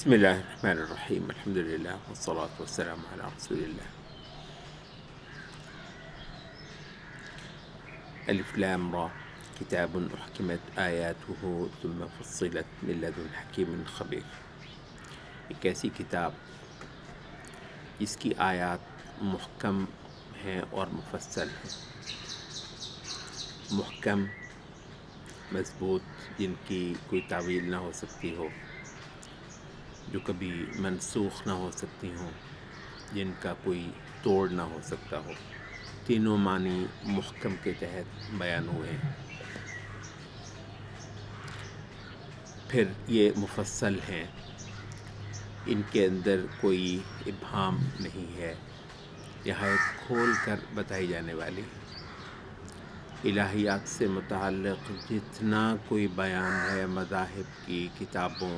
بسم اللہ الرحمن الرحیم الحمد للہ والصلاة والسلام علی رسول اللہ. الف لام را کتاب احکمت آیاتہ ثم فصلت من لدن حکیم خبیر. ایک ایسی کتاب جس کی آیات محکم ہیں اور مفصل ہیں، محکم مضبوط، جن کی کوئی تعویل نہ ہو سکتی ہو، جو کبھی منسوخ نہ ہو سکتی ہوں، جن کا کوئی توڑ نہ ہو سکتا ہو. تینوں معنی محکم کے تحت بیان ہوئے ہیں. پھر یہ مفصل ہیں، ان کے اندر کوئی ابہام نہیں ہے، یہاں کھول کر بتائی جانے والی الہیات سے متعلق جتنا کوئی بیان ہے مذاہب کی کتابوں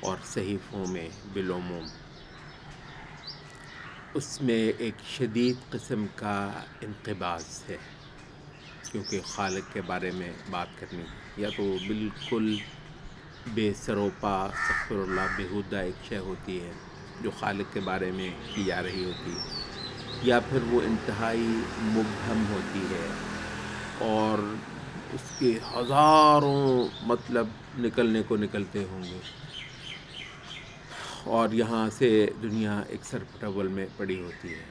اور صحیفوں میں بالعموم، اس میں ایک شدید قسم کا انقباض ہے. کیونکہ خالق کے بارے میں بات کرنی یا تو بالکل بے سروپا استغفر اللہ بیہودہ ایک شے ہوتی ہے جو خالق کے بارے میں کی جا رہی ہوتی ہے، یا پھر وہ انتہائی مبہم ہوتی ہے اور اس کے ہزاروں مطلب نکلتے ہوں گے، اور یہاں سے دنیا ایک سرپٹول میں پڑی ہوتی ہے.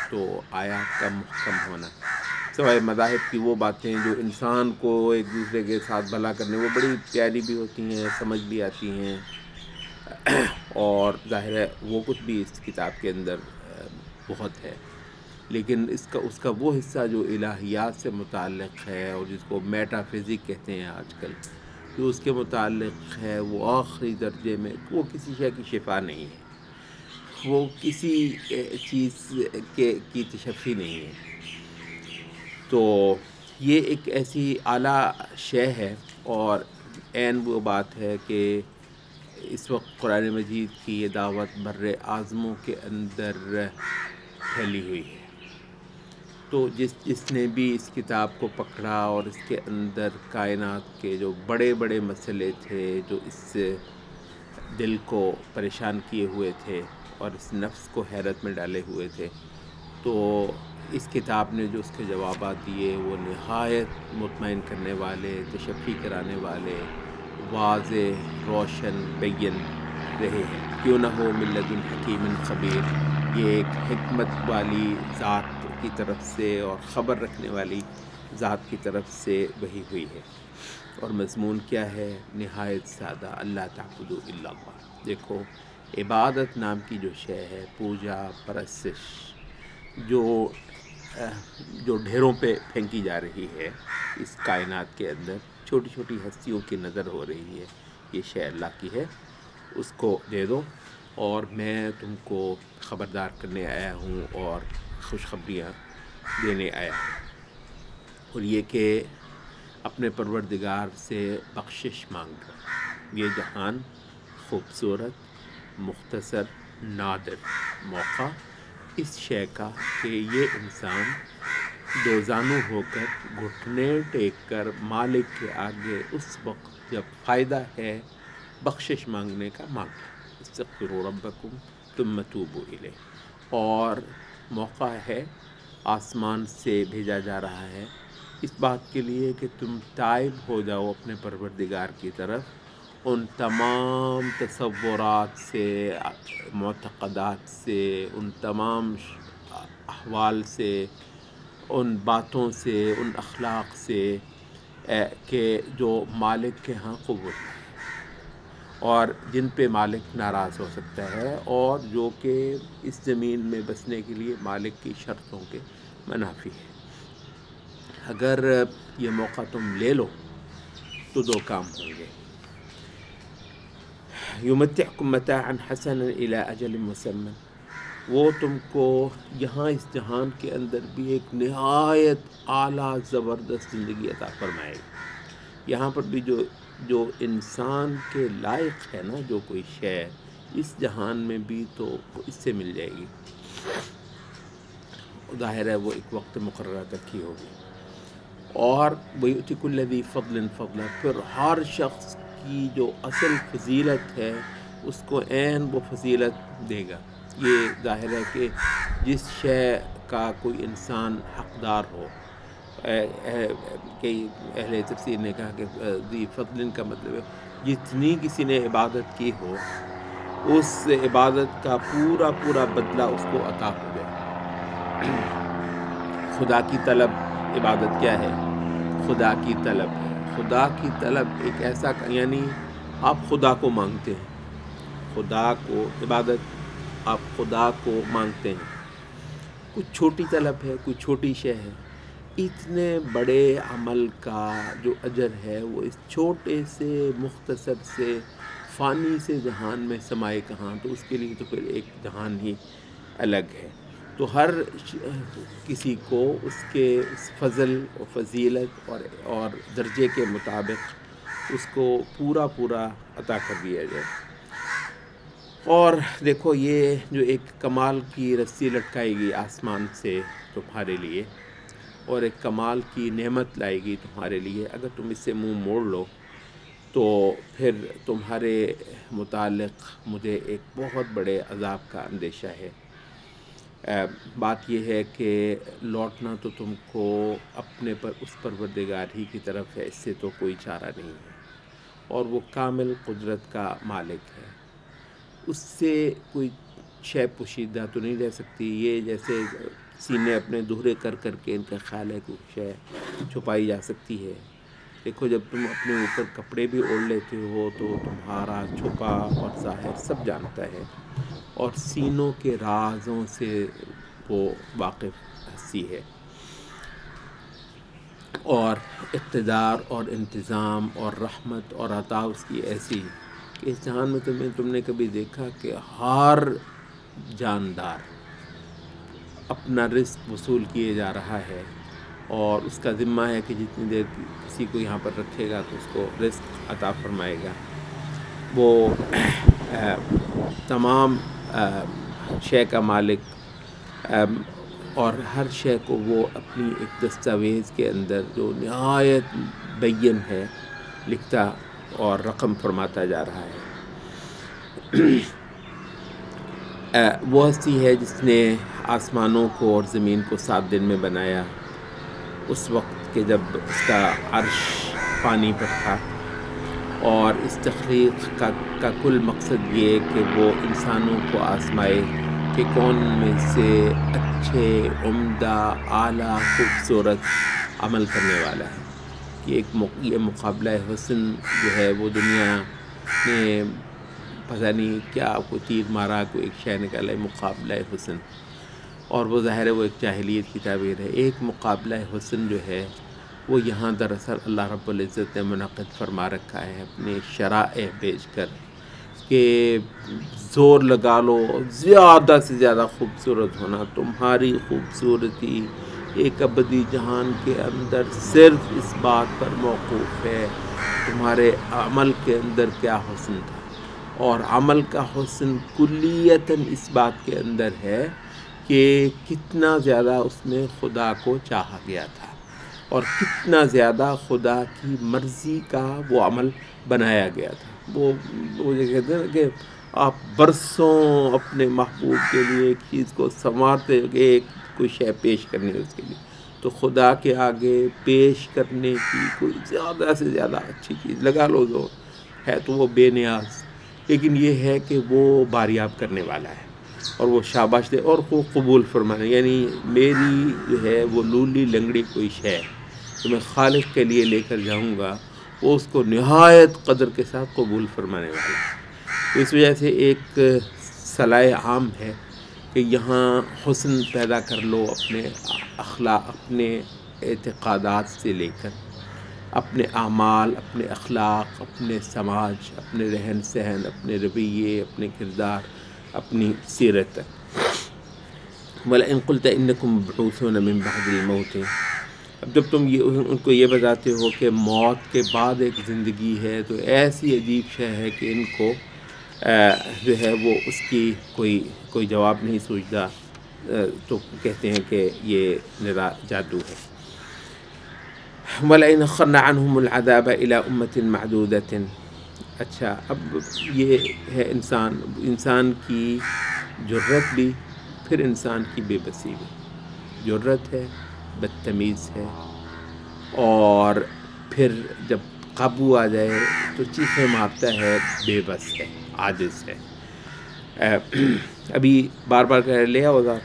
تو آیات کا محکم ہونا سوائے مذاہب کی وہ باتیں جو انسان کو ایک دوسرے کے ساتھ بھلا کرنے، وہ بڑی پیاری بھی ہوتی ہیں، سمجھ بھی آتی ہیں، اور ظاہر ہے وہ کچھ بھی اس کتاب کے اندر بہت ہے. لیکن اس کا وہ حصہ جو الہیات سے متعلق ہے اور جس کو میٹا فزک کہتے ہیں آج کل، جو اس کے متعلق ہے، وہ آخری درجے میں، وہ کسی شے کی شفا نہیں ہے، وہ کسی چیز کی تشفی نہیں ہے. تو یہ ایک ایسی اعلیٰ شے ہے، اور عین وہ بات ہے کہ اس وقت قرآن مجید کی یہ دعوت بر اعظموں کے اندر پھیلی ہوئی ہے. تو جس نے بھی اس کتاب کو پکڑا اور اس کے اندر کائنات کے جو بڑے بڑے مسئلے تھے، جو اس سے دل کو پریشان کیے ہوئے تھے اور اس نفس کو حیرت میں ڈالے ہوئے تھے، تو اس کتاب نے جو اس کے جوابات دیے وہ نہایت مطمئن کرنے والے، تشفی کرانے والے، واضح، روشن، بین رہے ہیں. کیوں نہ ہو من لدن حکیم خبیر، یہ ایک حکمت والی ذات کی طرف سے اور خبر رکھنے والی ذات کی طرف سے وحی ہوئی ہے. اور مضمون کیا ہے؟ نہایت سادہ، اللہ تعبدوا الا اللہ. دیکھو، عبادت نام کی جو شے ہے، پوجا، پرستش، جو ڈھیروں پہ پھینکی جا رہی ہے اس کائنات کے اندر، چھوٹی چھوٹی ہستیوں کی نظر ہو رہی ہے، یہ شے اللہ کی ہے، اس کو دے دو. اور میں تم کو خبردار کرنے آیا ہوں اور خوشخبریاں دینے آیا ہوں، اور یہ کہ اپنے پروردگار سے بخشش مانگ لو. یہ جہان خوبصورت، مختصر، نادر موقع اس شے کا کہ یہ انسان دوزانو ہو کر، گھٹنے ٹیک کر مالک کے آگے اس وقت جب فائدہ ہے بخشش مانگنے کا مانگے. استغفروا ربکم ثم توبوا الیہ. اور موقع ہے، آسمان سے بھیجا جا رہا ہے اس بات کے لیے کہ تم تائب ہو جاؤ اپنے پروردگار کی طرف، ان تمام تصورات سے، معتقدات سے، ان تمام احوال سے، ان باتوں سے، ان اخلاق سے کہ جو مالک کے ہاں قبول ہے اور جن پہ مالک ناراض ہو سکتا ہے، اور جو کہ اس زمین میں بسنے کے لیے مالک کی شرطوں کے منافی ہے. اگر یہ موقع تم لے لو تو دو کام ہوں گے: یمتعکم متاعا حسنا الی اجل مسمى، وہ تم کو یہاں اس جہان کے اندر بھی ایک نہایت اعلیٰ زبردست زندگی عطا فرمائے گی. یہاں پر بھی جو انسان کے لائق ہے نا، جو کوئی شے اس جہان میں بھی تو اس سے مل جائے گی. ظاہر ہے وہ ایک وقت مقررہ تک ہی ہوگی. اور وَيُؤْتِ كُلَّ ذِي فَضْلٍ فَضْلًا، پھر ہر شخص کی جو اصل فضیلت ہے اس کو عین وہ فضیلت دے گا۔ یہ ظاہر ہے کہ جس شے کا کوئی انسان حقدار ہو، کئی اہل تفسیر نے کہا کہ ذی فضل کا مطلب ہے جتنی کسی نے عبادت کی ہو اس عبادت کا پورا پورا بدلہ اس کو عطا ہو جائے۔ خدا کی طلب عبادت کیا ہے؟ خدا کی طلب ہے۔ خدا کی طلب ایک ایسا یعنی آپ خدا کو مانگتے ہیں، خدا کو عبادت آپ خدا کو مانگتے ہیں۔ کچھ چھوٹی طلب ہے، کوئی چھوٹی شے ہے، اتنے بڑے عمل کا جو اجر ہے وہ اس چھوٹے سے مختصر سے فانی سے جہان میں سمائے کہاں، تو اس کے لیے تو پھر ایک جہان ہی الگ ہے۔ تو ہر کسی کو اس کے اس فضل و فضیلت اور درجے کے مطابق اس کو پورا پورا عطا کر دیا جائے۔ اور دیکھو یہ جو ایک کمال کی رسی لٹکائے گی آسمان سے تمہارے لیے اور ایک کمال کی نعمت لائے گی تمہارے لیے، اگر تم اس سے منہ موڑ لو تو پھر تمہارے متعلق مجھے ایک بہت بڑے عذاب کا اندیشہ ہے۔ بات یہ ہے کہ لوٹنا تو تم کو اپنے پر اس پروردگار ہی کی طرف ہے، اس سے تو کوئی چارہ نہیں ہے، اور وہ کامل قدرت کا مالک ہے، اس سے کوئی شے پوشیدہ تو نہیں رہ سکتی۔ یہ جیسے سینے اپنے دہرے کر کر کے ان کا خیال ہے کہ شے چھپائی جا سکتی ہے۔ دیکھو جب تم اپنے اوپر کپڑے بھی اوڑھ لیتے ہو تو تمہارا چھپا اور ظاہر سب جانتا ہے، اور سینوں کے رازوں سے وہ واقف ہستی ہے، اور اقتدار اور انتظام اور رحمت اور عطا اس کی ایسی کہ اس جہان میں تم نے کبھی دیکھا کہ ہر جاندار اپنا رزق وصول کیے جا رہا ہے، اور اس کا ذمہ ہے کہ جتنی دیر کسی کو یہاں پر رکھے گا تو اس کو رزق عطا فرمائے گا۔ وہ تمام شے کا مالک، اور ہر شے کو وہ اپنی ایک دستاویز کے اندر جو نہایت بین ہے لکھتا اور رقم فرماتا جا رہا ہے۔ وہ ہستی ہے جس نے آسمانوں کو اور زمین کو 7 دن میں بنایا، اس وقت کہ جب اس کا عرش پانی پر تھا، اور اس تخلیق کا کل مقصد یہ کہ وہ انسانوں کو آزمائے کہ کون میں سے اچھے، عمدہ، اعلیٰ، خوبصورت عمل کرنے والا ہے۔ یہ مقابلہ حسن جو ہے وہ دنیا نے پتہ نہیں کیا کوئی تیر مارا، کوئی ایک شے نکالا ہے مقابلہ حسن، اور وہ ظاہر ہے وہ ایک جاہلیت کی تعبیر ہے۔ ایک مقابلہ حسن جو ہے وہ یہاں دراصل اللہ رب العزت نے منعقد فرما رکھا ہے اپنے شرائع بیچ کر، کہ زور لگا لو زیادہ سے زیادہ خوبصورت ہونا، تمہاری خوبصورتی ایک ابدی جہان کے اندر صرف اس بات پر موقوف ہے تمہارے عمل کے اندر کیا حسن تھا، اور عمل کا حسن کلیتاً اس بات کے اندر ہے کہ کتنا زیادہ اس میں خدا کو چاہا گیا تھا، اور کتنا زیادہ خدا کی مرضی کا وہ عمل بنایا گیا تھا۔ وہ یہ کہتے ہیں کہ آپ برسوں اپنے محبوب کے لیے ایک چیز کو سنوارتے کہ ایک کوئی شے پیش کرنی ہے اس کے لیے، تو خدا کے آگے پیش کرنے کی کوئی زیادہ سے زیادہ اچھی چیز لگا لو جو ہے تو وہ بے نیاز، لیکن یہ ہے کہ وہ باریاب کرنے والا ہے، اور وہ شاباش دے اور وہ قبول فرمانے، یعنی میری جو ہے وہ لولی لنگڑی کوئی شے تو میں خالق کے لیے لے کر جاؤں گا، وہ اس کو نہایت قدر کے ساتھ قبول فرمانے والا ہے۔ اس وجہ سے ایک صلاح عام ہے کہ یہاں حسن پیدا کر لو اپنے اخلاق، اپنے اعتقادات سے لے کر اپنے اعمال، اپنے اخلاق، اپنے سماج، اپنے رہن سہن، اپنے رویے، اپنے کردار، اپنی سیرت تک۔ وَلَئِن قُلْتَ إِنَّكُمْ مَبْعُوثُونَ مِن بَعْدِ الْمَوْتِ، اب جب تم ان کو یہ بتاتے ہو کہ موت کے بعد ایک زندگی ہے، تو ایسی عجیب شے ہے کہ ان کو جو ہے وہ اس کی کوئی جواب نہیں سوچتا، تو کہتے ہیں کہ یہ نرا جادو ہے۔ وَلَئِنْ أَخَّرْنَا عَنْهُمُ الْعَذَابَ إِلَىٰ أُمَّةٍ مَّعْدُودَةٍ، اچھا اب یہ ہے انسان کی جرت بھی، پھر انسان کی بے بسی بھی. جرت ہے، بدتمیز ہے، اور پھر جب قابو آ جائے تو چیخیں مارتا ہے، بے بس ہے، عاجز ہے. ابھی بار بار کہہ رہے لے آؤ اوزار.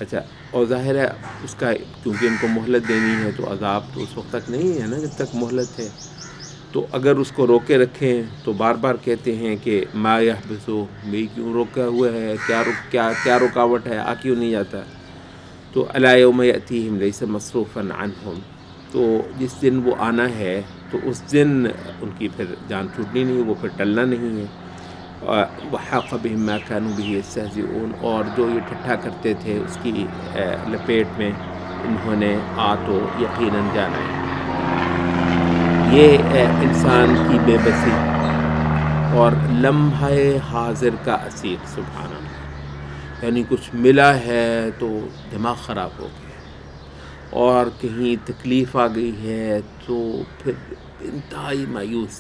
اچھا، اور ظاہر ہے اس کا کیونکہ ان کو مہلت دینی ہے تو عذاب تو اس وقت تک نہیں ہے نا جب تک مہلت ہے. تو اگر اس کو روکے رکھیں تو بار بار کہتے ہیں کہ ما یحبسو، بھئی کیوں روکا ہوا ہے، کیا رکاوٹ ہے، آ کیوں نہیں جاتا. تو الا یوم یأتیہم لیس مصروفا عنہم، تو جس دن وہ آنا ہے تو اس دن ان کی پھر جان چھوٹنی نہیں، وہ پھر ٹلنا نہیں ہے. وحاق بہم ما کانوا بہ یستہزئون، اور جو یہ ٹھٹھا کرتے تھے اس کی لپیٹ میں انہوں نے آ تو یقیناً جانا ہے. یہ انسان کی بے بسی اور لمحہ حاضر کا اسیر. سبحان اللہ، یعنی کچھ ملا ہے تو دماغ خراب ہو گیا، اور کہیں تکلیف آ گئی ہے تو پھر انتہائی مایوس.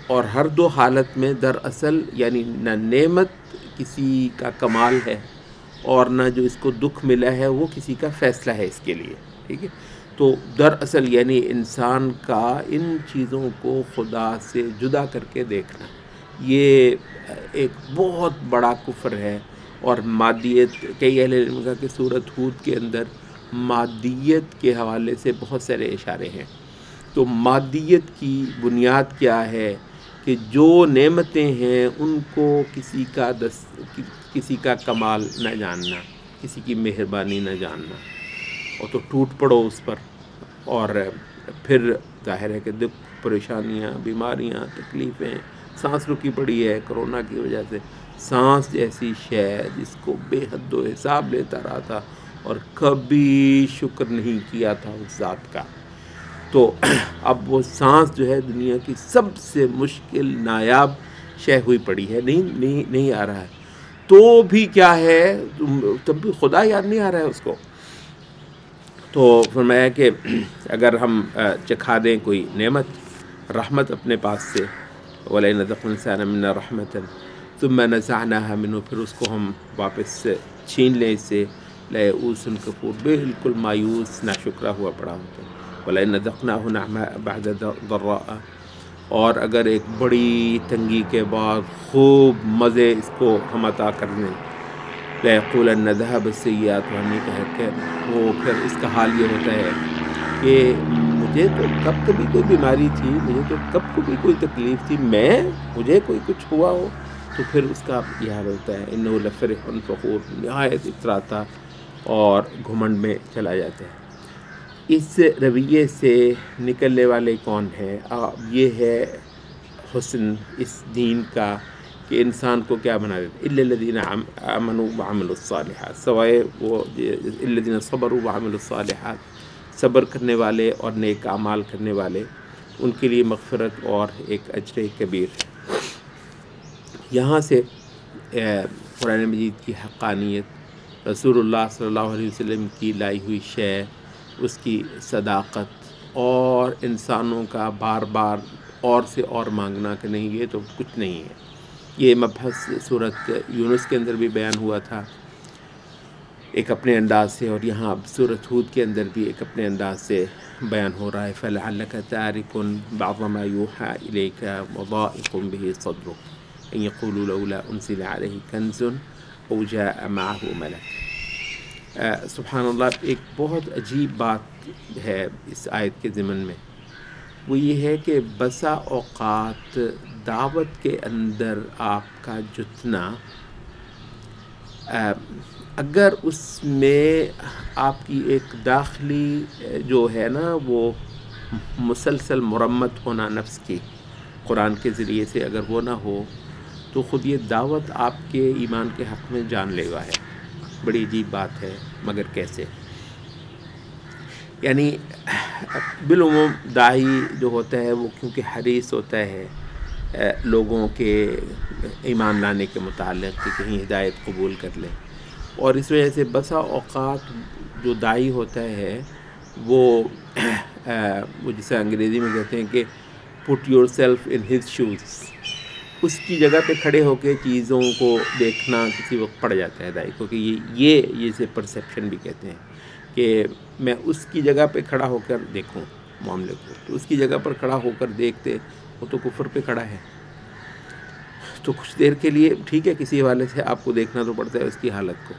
اور ہر دو حالت میں دراصل یعنی نہ نعمت کسی کا کمال ہے، اور نہ جو اس کو دکھ ملا ہے وہ کسی کا فیصلہ ہے اس کے لیے. ٹھیک ہے، تو دراصل یعنی انسان کا ان چیزوں کو خدا سے جدا کر کے دیکھنا یہ ایک بہت بڑا کفر ہے. اور مادیت، کئی اہل علم کا کہ سورۃ ہود کے اندر مادیت کے حوالے سے بہت سارے اشارے ہیں. تو مادیت کی بنیاد کیا ہے کہ جو نعمتیں ہیں ان کو کسی کا کمال نہ جاننا، کسی کی مہربانی نہ جاننا، اور تو ٹوٹ پڑو اس پر. اور پھر ظاہر ہے کہ دکھ، پریشانیاں، بیماریاں، تکلیفیں، سانس رکی پڑی ہے کرونا کی وجہ سے. سانس جیسی شے جس کو بے حد و حساب لیتا رہا تھا اور کبھی شکر نہیں کیا تھا اس ذات کا، تو اب وہ سانس جو ہے دنیا کی سب سے مشکل نایاب شے ہوئی پڑی ہے، نہیں آ رہا ہے. تو بھی کیا ہے، تب بھی خدا یاد نہیں آ رہا ہے اس کو. تو فرمایا کہ اگر ہم چکھا دیں کوئی نعمت، رحمت اپنے پاس سے، وَلَئِنْ أَذَقْنَا الْإِنسَانَ مِنَّا رَحْمَةً ثُمَّ نَزَعْنَاهَا مِنْهُ، پھر اس کو ہم واپس سے چھین لیں اس سے، لَيَئُوسٌ كَفُورٌ، بالکل مایوس ناشکرا ہوا پڑا ہوتا ہے. وَلَئِنْ أَذَقْنَاهُ نَعْمَاءَ بَعْدَ ضَرَّاءَ، اور اگر ایک بڑی تنگی کے بعد خوب مزے اس کو ہم عطا کر دیں، لَيَقُولَنَّ ذَهَبَ السَّيِّئَاتُ عَنِّي، کہہ کے وہ پھر اس کا حال یہ ہوتا ہے کہ مجھے تو کب کبھی کوئی بیماری تھی، مجھے تو کب کبھی کوئی تکلیف تھی، مجھے کوئی کچھ ہوا ہو. تو پھر اس کا یہ حال ہوتا ہے، اِنَّهُ لَفَرِحٌ فَخُورٌ، نہایت اتراتا اور گھمنڈ میں چلا جاتا ہے. اس رویے سے نکلنے والے کون ہیں؟ یہ ہے حسن اس دین کا کہ انسان کو کیا بنا دیتا، اِلَّا الَّذِينَ آمَنُوا وَعَمِلُوا الصَّالِحَاتِ، سوائے وہ الَّذِينَ صَبَرُوا وَعَمِلُوا الصَّالِحَاتِ، صبر کرنے والے اور نیک اعمال کرنے والے، ان کے لیے مغفرت اور ایک اجر کبیر ہے. یہاں سے قرآن مجید کی حقانیت، رسول اللہ صلی اللہ علیہ وسلم کی لائی ہوئی شے، اس کی صداقت، اور انسانوں کا بار بار اور سے اور مانگنا کہ نہیں یہ تو کچھ نہیں ہے. یہ مبحث صورت یونس کے اندر بھی بیان ہوا تھا ایک اپنے انداز سے، اور یہاں اب صورت ہود کے اندر بھی ایک اپنے انداز سے بیان ہو رہا ہے. فَلَعَلَّكَ تَارِكٌ بَعْضَ مَا يُوحَىٰ إِلَيْكَ وَضَائِقٌ بِهِ صَدْرُكَ أَن يَقُولُوا لَوْلَا أُنزِلَ عَلَيْهِ كَنزٌ أَوْ جَاءَ مَعَهُ مَلَكٌ. سبحان اللہ، ایک بہت عجیب بات ہے اس آیت کے ضمن میں، وہ یہ ہے کہ بسا اوقات دعوت کے اندر آپ کا جتنا، اگر اس میں آپ کی ایک داخلی جو ہے نا وہ مسلسل مرمت ہونا نفس کی قرآن کے ذریعے سے، اگر وہ نہ ہو تو خود یہ دعوت آپ کے ایمان کے حق میں جان لیوا ہے. بڑی عجیب بات ہے، مگر کیسے؟ یعنی بالعموم داعی جو ہوتا ہے وہ کیونکہ حریص ہوتا ہے لوگوں کے ایمان لانے کے متعلق کہ کہیں ہدایت قبول کر لیں، اور اس وجہ سے بسا اوقات جو داعی ہوتا ہے وہ جسے انگریزی میں کہتے ہیں کہ put yourself in his shoes. اس کی جگہ پہ کھڑے ہو کے چیزوں کو دیکھنا کسی وقت پڑ جاتا ہے دائی کو، کہ یہ اسے پرسیپشن بھی کہتے ہیں، کہ میں اس کی جگہ پہ کھڑا ہو کر دیکھوں معاملے کو. تو اس کی جگہ پر کھڑا ہو کر دیکھتے وہ تو کفر پہ کھڑا ہے. تو کچھ دیر کے لیے ٹھیک ہے کسی حوالے سے آپ کو دیکھنا تو پڑتا ہے اس کی حالت کو،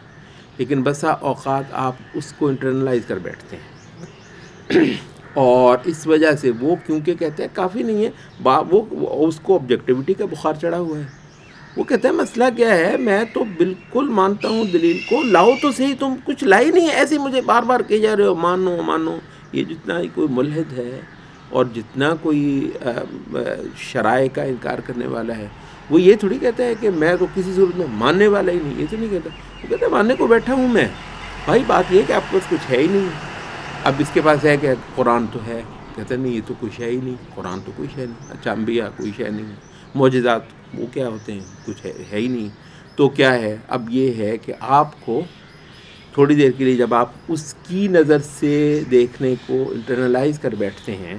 لیکن بسا اوقات آپ اس کو انٹرنلائز کر بیٹھتے ہیں. اور اس وجہ سے وہ کیونکہ کہتے ہیں کافی نہیں ہے، وہ اس کو آبجیکٹیوٹی کا بخار چڑھا ہوا ہے. وہ کہتے ہیں مسئلہ کیا ہے، میں تو بالکل مانتا ہوں دلیل کو، لاؤ تو صحیح، تم کچھ لائی نہیں ہے، ایسے مجھے بار بار کہے جا رہے ہو مانو مانو. یہ جتنا کوئی ملحد ہے اور جتنا کوئی شرائع کا انکار کرنے والا ہے، وہ یہ تھوڑی کہتا ہے کہ میں تو کسی صورت میں ماننے والا ہی نہیں، یہ تو نہیں کہتا. وہ کہتا ہے ماننے کو بیٹھا ہوں میں. بھائی بات یہ کہ آپ کے پاس کچھ ہے ہی نہیں. اب اس کے پاس ہے کہ قرآن تو ہے، کہتے ہیں نہیں یہ تو کچھ ہے ہی نہیں، قرآن تو کوئی شے نہیں. اچھا انبیاء کوئی شے نہیں، معجزات وہ کیا ہوتے ہیں، کچھ ہے ہی نہیں. تو کیا ہے، اب یہ ہے کہ آپ کو تھوڑی دیر کے لیے جب آپ اس کی نظر سے دیکھنے کو انٹرنلائز کر بیٹھتے ہیں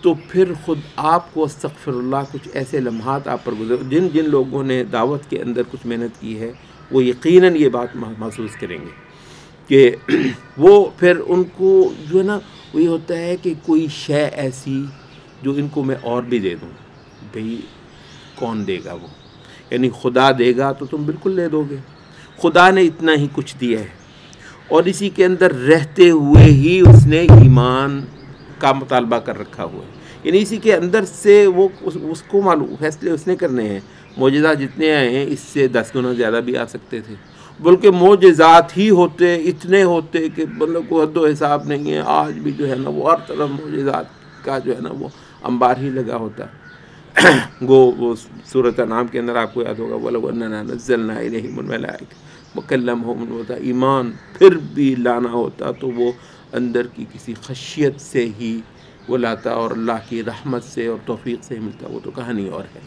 تو پھر خود آپ کو استغفر اللہ کچھ ایسے لمحات آپ پر گزر، جن لوگوں نے دعوت کے اندر کچھ محنت کی ہے وہ یقیناً یہ بات محسوس کریں گے کہ وہ پھر ان کو جو ہے نا وہ یہ ہوتا ہے کہ کوئی شے ایسی جو ان کو میں اور بھی دے دوں. بھئی کون دے گا وہ، یعنی خدا دے گا تو تم بالکل لے دو گے. خدا نے اتنا ہی کچھ دیا ہے اور اسی کے اندر رہتے ہوئے ہی اس نے ایمان کا مطالبہ کر رکھا ہوا ہے. یعنی اسی کے اندر سے وہ اس کو معلوم فیصلے اس نے کرنے ہیں. معجزات جتنے آئے ہیں اس سے 10 گنا زیادہ بھی آ سکتے تھے، بلکہ معجزات ہی ہوتے اتنے ہوتے کہ مطلب کوئی حد و حساب نہیں ہے. آج بھی جو ہے نا وہ ہر طرف معجزات کا جو ہے نا وہ انبار ہی لگا ہوتا. وہ سورۃ انعام کے اندر آپ کو یاد ہوگا وَلَوْ أَنَّنَا نَزَّلْنَا إِلَيْهِمُ الْمَلَائِكَةَ وَكَلَّمَهُمُ الْمَوْتَىٰ. ایمان پھر بھی لانا ہوتا تو وہ اندر کی کسی خشیت سے ہی وہ لاتا اور اللہ کی رحمت سے اور توفیق سے ہی ملتا. وہ تو کہانی اور ہے.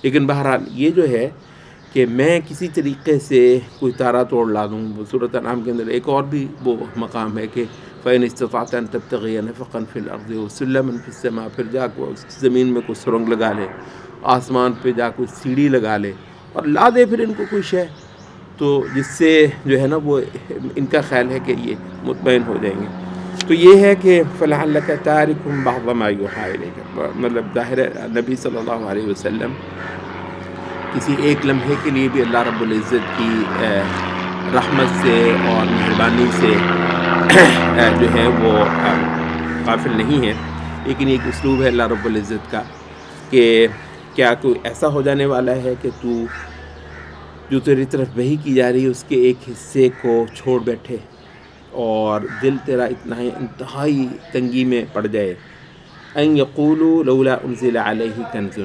لیکن بہرحال یہ جو ہے کہ میں کسی طریقے سے کوئی تارا توڑ لا دوں. وہ سورۃ انعام کے اندر ایک اور بھی وہ مقام ہے کہ فَإِنِ اسْتَطَعْتَ أَن تَبْتَغِيَ نَفَقًا فِي الْأَرْضِ وَسُلَّمًا فِي السَّمَاءِ. پھر جا کو زمین میں کوئی سرنگ لگا لے، آسمان پہ جا کوئی سیڑھی لگا لے اور لا دے پھر ان کو کوئی شے، تو جس سے جو ہے نا وہ ان کا خیال ہے کہ یہ مطمئن ہو جائیں گے. تو یہ ہے کہ فَلَعَلَّكَ تَارِكٌ بَعْضَ مَا يُوحَىٰ إِلَيْكَ. مطلب ظاہر ہے نبی صلی اللہ علیہ وسلم کسی ایک لمحے کے لیے بھی اللہ رب العزت کی رحمت سے اور مہربانی سے جو ہے وہ غافل نہیں ہے. لیکن ایک اسلوب ہے اللہ رب العزت کا کہ کیا کوئی ایسا ہو جانے والا ہے کہ تو جو تیری طرف وحی کی جا رہی ہے اس کے ایک حصے کو چھوڑ بیٹھے اور دل تیرا اتنا انتہائی تنگی میں پڑ جائے. ان یقولوا لولا انزل علیہ کنز.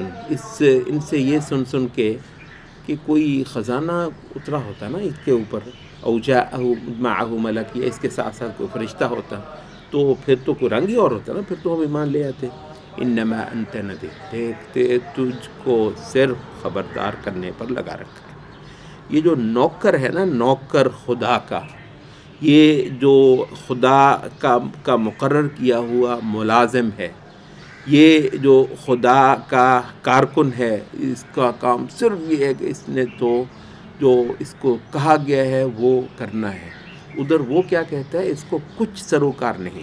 ان سے یہ سن کے کہ کوئی خزانہ اترا ہوتا نا اس کے اوپر، او جاءہ معہ ملک، یا اس کے ساتھ ساتھ کوئی فرشتہ ہوتا تو پھر تو کوئی رنگ ہی اور ہوتا نا، پھر تو ہم ایمان لے آتے. انما انت نذیر، دیکھتے تجھ کو صرف خبردار کرنے پر لگا رکھا ہے. یہ جو نوکر ہے نا، نوکر خدا کا، یہ جو خدا کا مقرر کیا ہوا ملازم ہے، یہ جو خدا کا کارکن ہے، اس کا کام صرف یہ ہے کہ اس نے تو جو اس کو کہا گیا ہے وہ کرنا ہے. ادھر وہ کیا کہتا ہے، اس کو کچھ سروکار نہیں.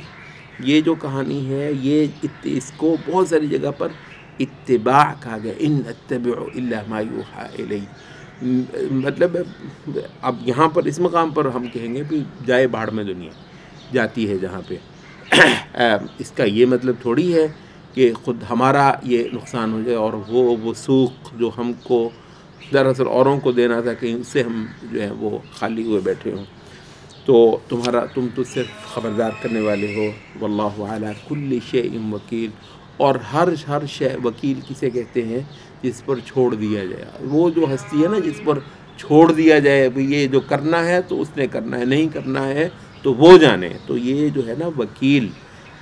یہ جو کہانی ہے یہ اس کو بہت ساری جگہ پر اتباع کہا گیا. ان اتبع الا ما یوحى الی. مطلب اب یہاں پر اس مقام پر ہم کہیں گے بھی جائے بھاڑ میں دنیا جاتی ہے جہاں پہ اس کا یہ مطلب تھوڑی ہے کہ خود ہمارا یہ نقصان ہو جائے اور وہ سوق جو ہم کو دراصل اوروں کو دینا تھا کہ اس سے ہم جو ہے وہ خالی ہوئے بیٹھے ہوں. تو تم تو صرف خبردار کرنے والے ہو. واللہ علی کل شیء وکیل. اور ہر شے وکیل کسے کہتے ہیں، جس پر چھوڑ دیا جائے. وہ جو ہستی ہے نا جس پر چھوڑ دیا جائے، یہ جو کرنا ہے تو اس نے کرنا ہے، نہیں کرنا ہے تو وہ جانے. تو یہ جو ہے نا وکیل،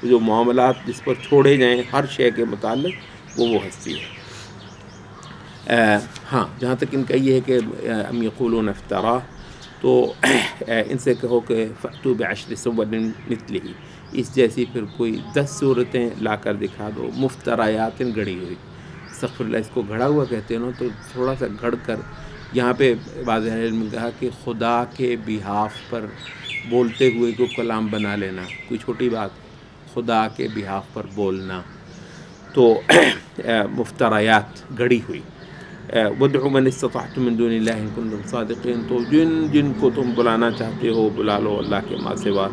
جو معاملات جس پر چھوڑے جائیں ہر شے کے متعلق، وہ ہستی ہے. ہاں جہاں تک ان کا یہ ہے کہ ام یقولون افترا، تو ان سے کہو کہ فأتوا بعشر سور مثلہ، اس جیسی پھر کوئی 10 صورتیں لا کر دکھا دو، مفتریات گھڑی ہوئی، استغفر اللہ، اس کو گھڑا ہوا کہتے ہیں نا، تو تھوڑا سا گھڑ کر، یہاں پہ بعض اہل علم نے کہا کہ خدا کے بہاف پر بولتے ہوئے کو کلام بنا لینا کوئی چھوٹی بات، خدا کے بہاف پر بولنا، تو مفتریات گھڑی ہوئی۔ وَادْعُوا مَنِ اسْتَطَعْتُم مِّن دُونِ اللَّهِ إِن كُنتُمْ صَادِقِينَ، تو جن کو تم بلانا چاہتے ہو بلا لو اللہ کے ماں سوا،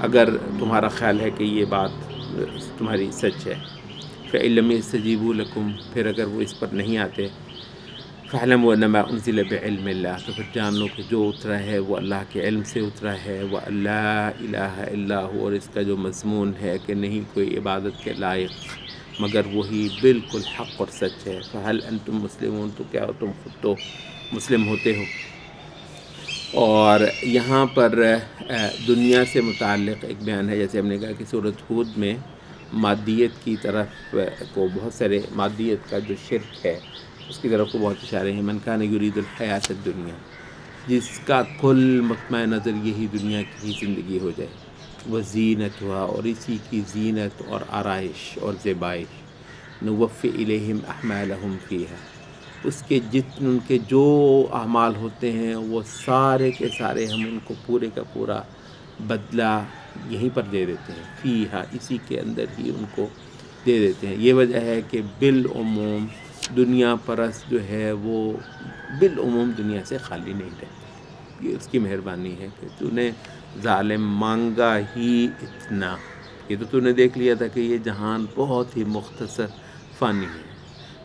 اگر تمہارا خیال ہے کہ یہ بات تمہاری سچ ہے۔ فَإِن لَّمْ يَسْتَجِيبُوا لَكُمْ، پھر اگر وہ اس پر نہیں آتے، فَاعْلَمُوا أَنَّمَا أُنزِلَ بِعِلْمِ اللَّهِ، تو پھر جان لو کہ جو اترا ہے وہ اللہ کے علم سے اترا ہے، وَأَن لَّا إِلَٰهَ إِلَّا هُوَ، اور اس کا جو مضمون ہے کہ نہیں کوئی عبادت کے لائق مگر وہی بالکل حق اور سچ ہے۔ فَهَلْ أَنتُم مُسْلِمُونَ، تو کیا تم خود تو مسلم ہوتے ہو؟ اور یہاں پر دنیا سے متعلق ایک بیان ہے، جیسے ہم نے کہا کہ سورۃ ہود میں مادیت کی طرف کو بہت سارے، مادیت کا جو شرک ہے اس کی طرف کو بہت اشارے ہیں۔ من کان یرید الحیات الدنیا، جس کا کل مطمع نظر یہی دنیا کی ہی زندگی ہو جائے، وزینتھا، اور اسی کی زینت اور آرائش اور زیبائش، نوفی الیہم اعمالہم فیہا، اس کے ان کے جو اعمال ہوتے ہیں وہ سارے کے سارے ہم ان کو پورے کا پورا بدلہ یہیں پر دے دیتے ہیں، فیہا، اسی کے اندر ہی ان کو دے دیتے ہیں۔ یہ وجہ ہے کہ بالعموم دنیا پرست جو ہے وہ بالعموم دنیا سے خالی نہیں رہتے، یہ اس کی مہربانی ہے کہ تو نے ظالم مانگا ہی اتنا، یہ تو نے دیکھ لیا تھا کہ یہ جہان بہت ہی مختصر فانی ہے،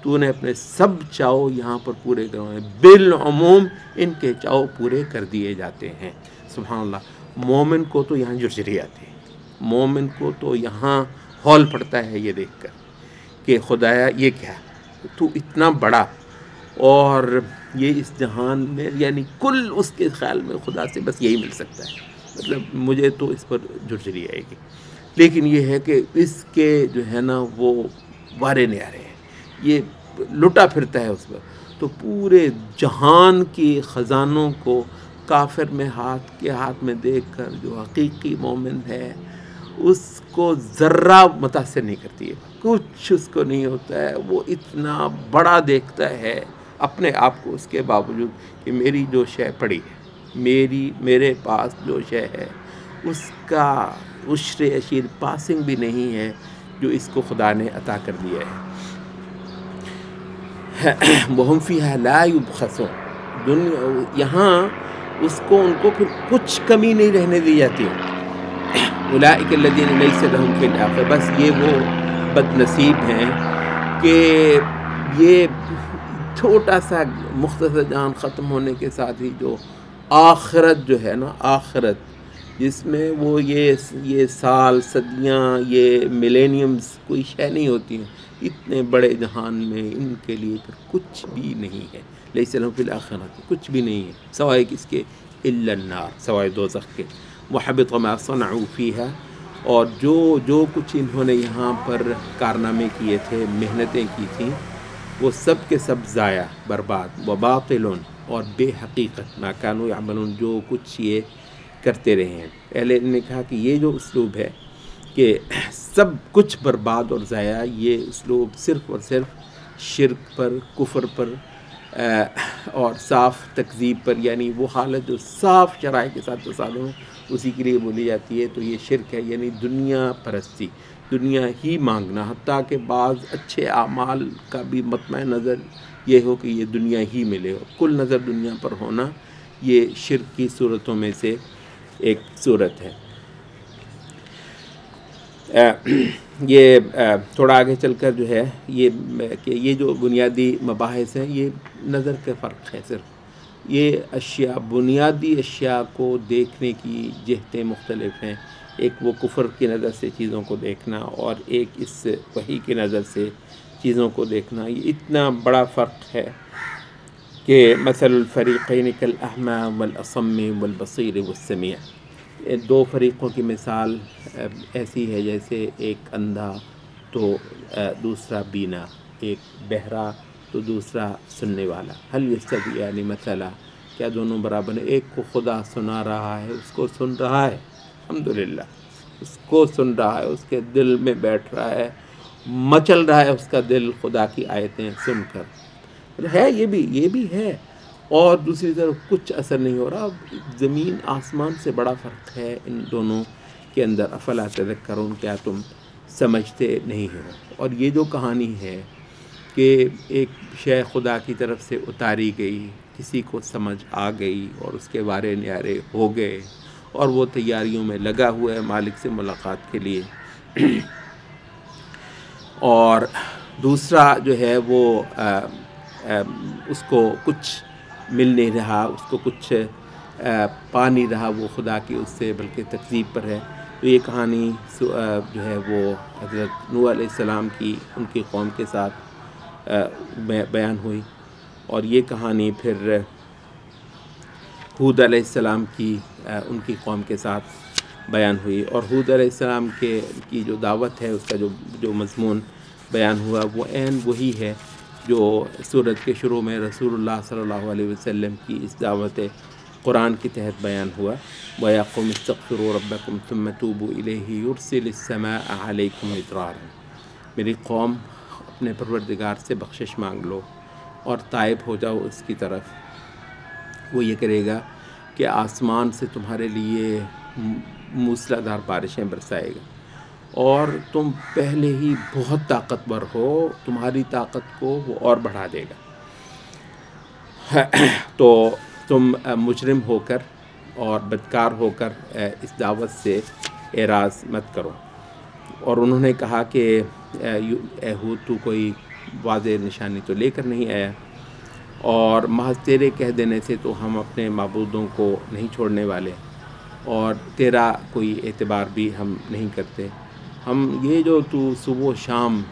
تو نے اپنے سب چاؤ یہاں پر پورے کروائے، بالعموم ان کے چاؤ پورے کر دیے جاتے ہیں۔ سبحان اللہ، مومن کو تو یہاں جرجری آتی ہے، مومن کو تو یہاں ہول پڑتا ہے یہ دیکھ کر کہ خدایا یہ کیا، تو اتنا بڑا، اور یہ اس جہان میں یعنی کل اس کے خیال میں خدا سے بس یہی مل سکتا ہے، مطلب مجھے تو اس پر جھرجھری آئے گی۔ لیکن یہ ہے کہ اس کے جو ہے نا وہ وارے نیارے ہیں، یہ لٹا پھرتا ہے اس پر، تو پورے جہان کی خزانوں کو کافر میں ہاتھ میں دیکھ کر جو حقیقی مومن ہے اس کو ذرہ متاثر نہیں کرتی ہے، کچھ اس کو نہیں ہوتا ہے، وہ اتنا بڑا دیکھتا ہے اپنے آپ کو، اس کے باوجود کہ میری جو شے پڑی ہے، میرے پاس جو شے ہے اس کا عشر اشیر پاسنگ بھی نہیں ہے جو اس کو خدا نے عطا کر دیا ہے۔ وَهُمْ فِيهَا لَا يُبْخَسُونَ، یہاں اس کو ان کو پھر کچھ کمی نہیں رہنے دی جاتی۔ اولئک الذین لیس لہم فی الآخرۃ، بس یہ وہ بد نصیب ہیں کہ یہ چھوٹا سا مختصر جان ختم ہونے کے ساتھ ہی جو آخرت جو ہے نا، آخرت جس میں وہ یہ سال، صدیاں، یہ ملینیمز کوئی شے نہیں ہوتی ہیں، اتنے بڑے جہان میں ان کے لیے پھر کچھ بھی نہیں ہے، لیس لہم فی الآخرۃ، کچھ بھی نہیں ہے سوائے کس کے، الا النار، سوائے دوزخ کے، وحبط ما صنعوا فیہا، اور جو کچھ انہوں نے یہاں پر کارنامے کیے تھے، محنتیں کی تھیں، وہ سب کے سب ضائع، برباد، وباطل، اور بے حقیقت، ما کانوا یعملون، جو کچھ یہ کرتے رہے ہیں۔ پہلے نے کہا کہ یہ جو اسلوب ہے کہ سب کچھ برباد اور ضائع، یہ اسلوب صرف اور صرف شرک پر، کفر پر اور صاف تکذیب پر، یعنی وہ حالت جو صاف شرائع کے ساتھ تصادم ہو اسی کے لیے بولی جاتی ہے، تو یہ شرک ہے، یعنی دنیا پرستی، دنیا ہی مانگنا، حتیٰ کہ بعض اچھے اعمال کا بھی مطمع نظر یہ ہو کہ یہ دنیا ہی ملے ہو، کل نظر دنیا پر ہونا، یہ شرک کی صورتوں میں سے ایک صورت ہے۔ یہ تھوڑا آگے چل کر جو ہے یہ جو بنیادی مباحث ہیں، یہ نظر کا فرق ہے صرف، یہ اشیاء، بنیادی اشیاء کو دیکھنے کی جہتیں مختلف ہیں، ایک وہ کفر کی نظر سے چیزوں کو دیکھنا، اور ایک اس وحی کی نظر سے چیزوں کو دیکھنا، یہ اتنا بڑا فرق ہے کہ مثل الفریقین کالاعمی والاصم والبصیر والسمیع، دو فریقوں کی مثال ایسی ہے جیسے ایک اندھا تو دوسرا بینا، ایک بہرا تو دوسرا سننے والا، هل یستویان مثلا، کیا دونوں برابر ہیں؟ ایک کو خدا سنا رہا ہے، اس کو سن رہا ہے، الحمدللہ، اس کو سن رہا ہے، اس کے دل میں بیٹھ رہا ہے، مچل رہا ہے اس کا دل خدا کی آیتیں سن کر. ہے یہ بھی ہے، اور دوسری طرف کچھ اثر نہیں ہو رہا. زمین آسمان سے بڑا فرق ہے ان دونوں کے اندر. افلا تذکرون، کیا تم سمجھتے نہیں ہو؟ اور یہ جو کہانی ہے کہ ایک شے خدا کی طرف سے اتاری گئی، کسی کو سمجھ آ گئی اور اس کے وارے نیارے ہو گئے اور وہ تیاریوں میں لگا ہوا ہے مالک سے ملاقات کے لیے. اور دوسرا جو ہے وہ اس کو کچھ مل نہیں رہا، اس کو کچھ پا نہیں رہا وہ خدا کی اس سے، بلکہ تکذیب پر ہے. تو یہ کہانی جو ہے وہ حضرت نوح علیہ السلام کی ان کی قوم کے ساتھ بیان ہوئی، اور یہ کہانی پھر ہود علیہ السلام کی ان کی قوم کے ساتھ بیان ہوئی. اور ہود علیہ السلام کی جو دعوت ہے، اس کا جو مضمون بیان ہوا، وہ عین وہی ہے جو سورت کے شروع میں رسول اللہ صلی اللہ علیہ وسلم کی اس دعوت قرآن کے تحت بیان ہوا. وَيَا قَوْمِ اسْتَغْفِرُوا رَبَّكُمْ ثُمَّ تُوبُوا إِلَيْهِ يُرْسِلِ السَّمَاءَ عَلَيْكُمْ مِدْرَارًا. میری قوم اپنے پروردگار سے بخشش مانگ لو اور تائب ہو جاؤ اس کی طرف. وہ یہ کرے گا کہ آسمان سے تمہارے لیے موسلا دھار بارشیں برسائے گا، اور تم پہلے ہی بہت طاقتور ہو، تمہاری طاقت کو وہ اور بڑھا دے گا. تو تم مجرم ہو کر اور بدکار ہو کر اس دعوت سے اعراض مت کرو. اور انہوں نے کہا کہ اے ہود، تو کوئی واضح نشانی تو لے کر نہیں آیا، اور محض تیرے کہہ دینے سے تو ہم اپنے معبودوں کو نہیں چھوڑنے والے، اور تیرا کوئی اعتبار بھی ہم نہیں کرتے. ہم یہ جو تو صبح و شام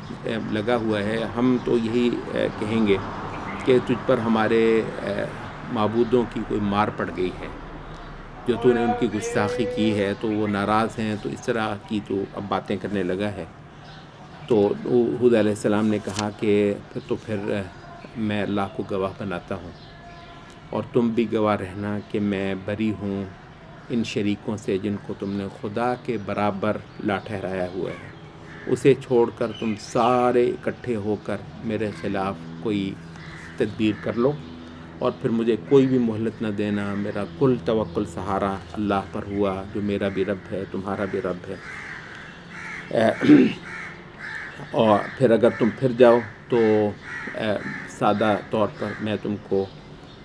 لگا ہوا ہے، ہم تو یہی کہیں گے کہ تجھ پر ہمارے معبودوں کی کوئی مار پڑ گئی ہے، جو تو نے ان کی گستاخی کی ہے تو وہ ناراض ہیں، تو اس طرح کی تو اب باتیں کرنے لگا ہے. تو ہود علیہ السلام نے کہا کہ پھر میں اللہ کو گواہ بناتا ہوں، اور تم بھی گواہ رہنا کہ میں بری ہوں ان شریکوں سے جن کو تم نے خدا کے برابر لا ٹھہرایا ہوا ہے. اسے چھوڑ کر تم سارے اکٹھے ہو کر میرے خلاف کوئی تدبیر کر لو، اور پھر مجھے کوئی بھی مہلت نہ دینا. میرا کل توکل سہارا اللہ پر ہوا، جو میرا بھی رب ہے، تمہارا بھی رب ہے. اور پھر اگر تم پھر جاؤ تو سادہ طور پر میں تم کو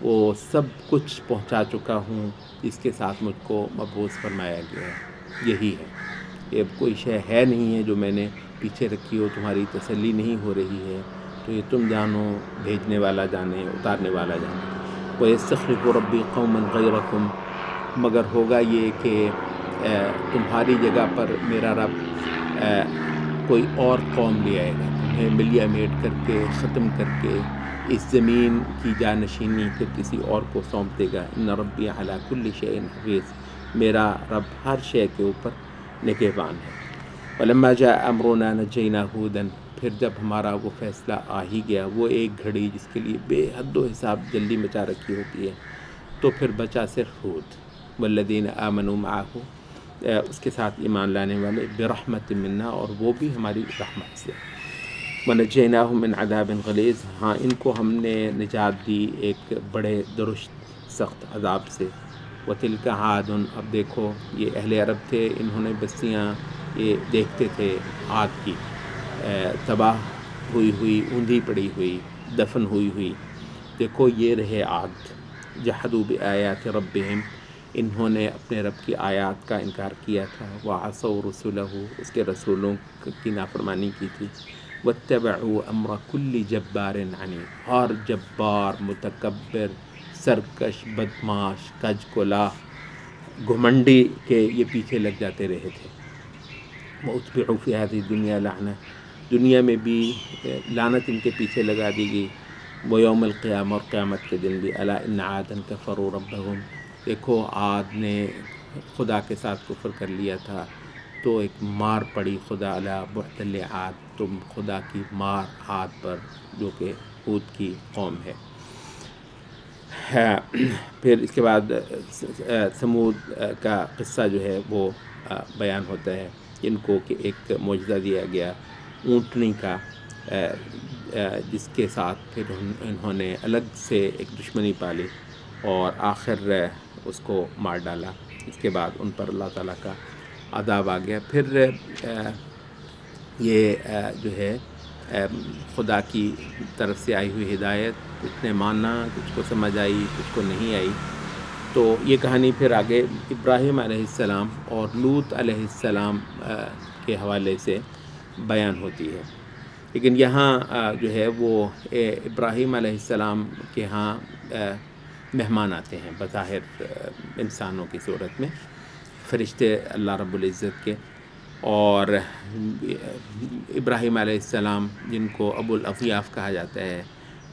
وہ سب کچھ پہنچا چکا ہوں جس کے ساتھ مجھ کو مبعوث فرمایا گیا ہے. یہی ہے، یہ کوئی شے ہے نہیں ہے جو میں نے پیچھے رکھی ہو، تمہاری تسلی نہیں ہو رہی ہے تو یہ تم جانو، بھیجنے والا جانے، اتارنے والا جانے. وَيَسْتَخْلِفُ رَبِّي قَوْمًا غَيْرَكُمْ، مگر ہوگا یہ کہ تمہاری جگہ پر میرا رب کوئی اور قوم لے آئے گا، تمہیں ملیا میٹ کر کے، ختم کر کے اس زمین کی جانشینی پھر کسی اور کو سونپ دے گا. ان ربی علی کل شیء حفیظ، میرا رب ہر شے کے اوپر نگہبان ہے. ولما جاء امرنا نجینا ہودا، پھر جب ہمارا وہ فیصلہ آ ہی گیا، وہ ایک گھڑی جس کے لیے بے حد و حساب جلدی مچا رکھی ہوتی ہے، تو پھر بچا صرف ہود. والذین آمنوا معہ، اس کے ساتھ ایمان لانے والے، برحمت منا، اور وہ بھی ہماری رحمت سے. ونجیناہم من عذاب غلیظ، ہاں ان کو ہم نے نجات دی ایک بڑے درشت سخت عذاب سے. وتلک عاد، اب دیکھو یہ اہل عرب تھے، انہوں نے بستیاں یہ دیکھتے تھے عاد کی تباہ ہوئی اوندھی پڑی ہوئی، دفن ہوئی. دیکھو یہ رہے عاد. جحدوا بآیات ربہم، انہوں نے اپنے رب کی آیات کا انکار کیا تھا. وعصوا رسلہ، اس کے رسولوں کی نافرمانی کی تھی. واتبعوا امر کل جبار عنید، ہر جبار، متکبر، سرکش، بدماش، کج کولا، گھمنڈی کے یہ پیچھے لگ جاتے رہے تھے. واتبعوا فی ہذہ الدنیا لعنہ، دنیا میں بھی لعنت ان کے پیچھے لگا دی گئی. ویوم القیامہ، اور قیامت کے دن بھی. الا ان عادا کفروا ربہم، دیکھو عاد نے خدا کے ساتھ کفر کر لیا تھا تو ایک مار پڑی خدا الا بعدا لعاد، تم خدا کی مار عاد پر جو کہ ہود کی قوم ہے. پھر اس کے بعد سمود کا قصہ جو ہے وہ بیان ہوتا ہے جن کو کہ ایک معجزہ دیا گیا اونٹنی کا، جس کے ساتھ پھر انہوں نے الگ سے ایک دشمنی پالی اور آخر اس کو مار ڈالا۔ اس کے بعد ان پر اللہ تعالیٰ کا عذاب آ گیا۔ پھر یہ جو ہے خدا کی طرف سے آئی ہوئی ہدایت، کچھ نے مانا، کچھ کو سمجھ آئی، کچھ کو نہیں آئی۔ تو یہ کہانی پھر آگے ابراہیم علیہ السلام اور لوط علیہ السلام کے حوالے سے بیان ہوتی ہے۔ لیکن یہاں جو ہے وہ ابراہیم علیہ السلام کے ہاں مہمان آتے ہیں بظاہر انسانوں کی صورت میں، فرشتے اللہ رب العزت کے، اور ابراہیم علیہ السلام جن کو ابو الاضیاف کہا جاتا ہے،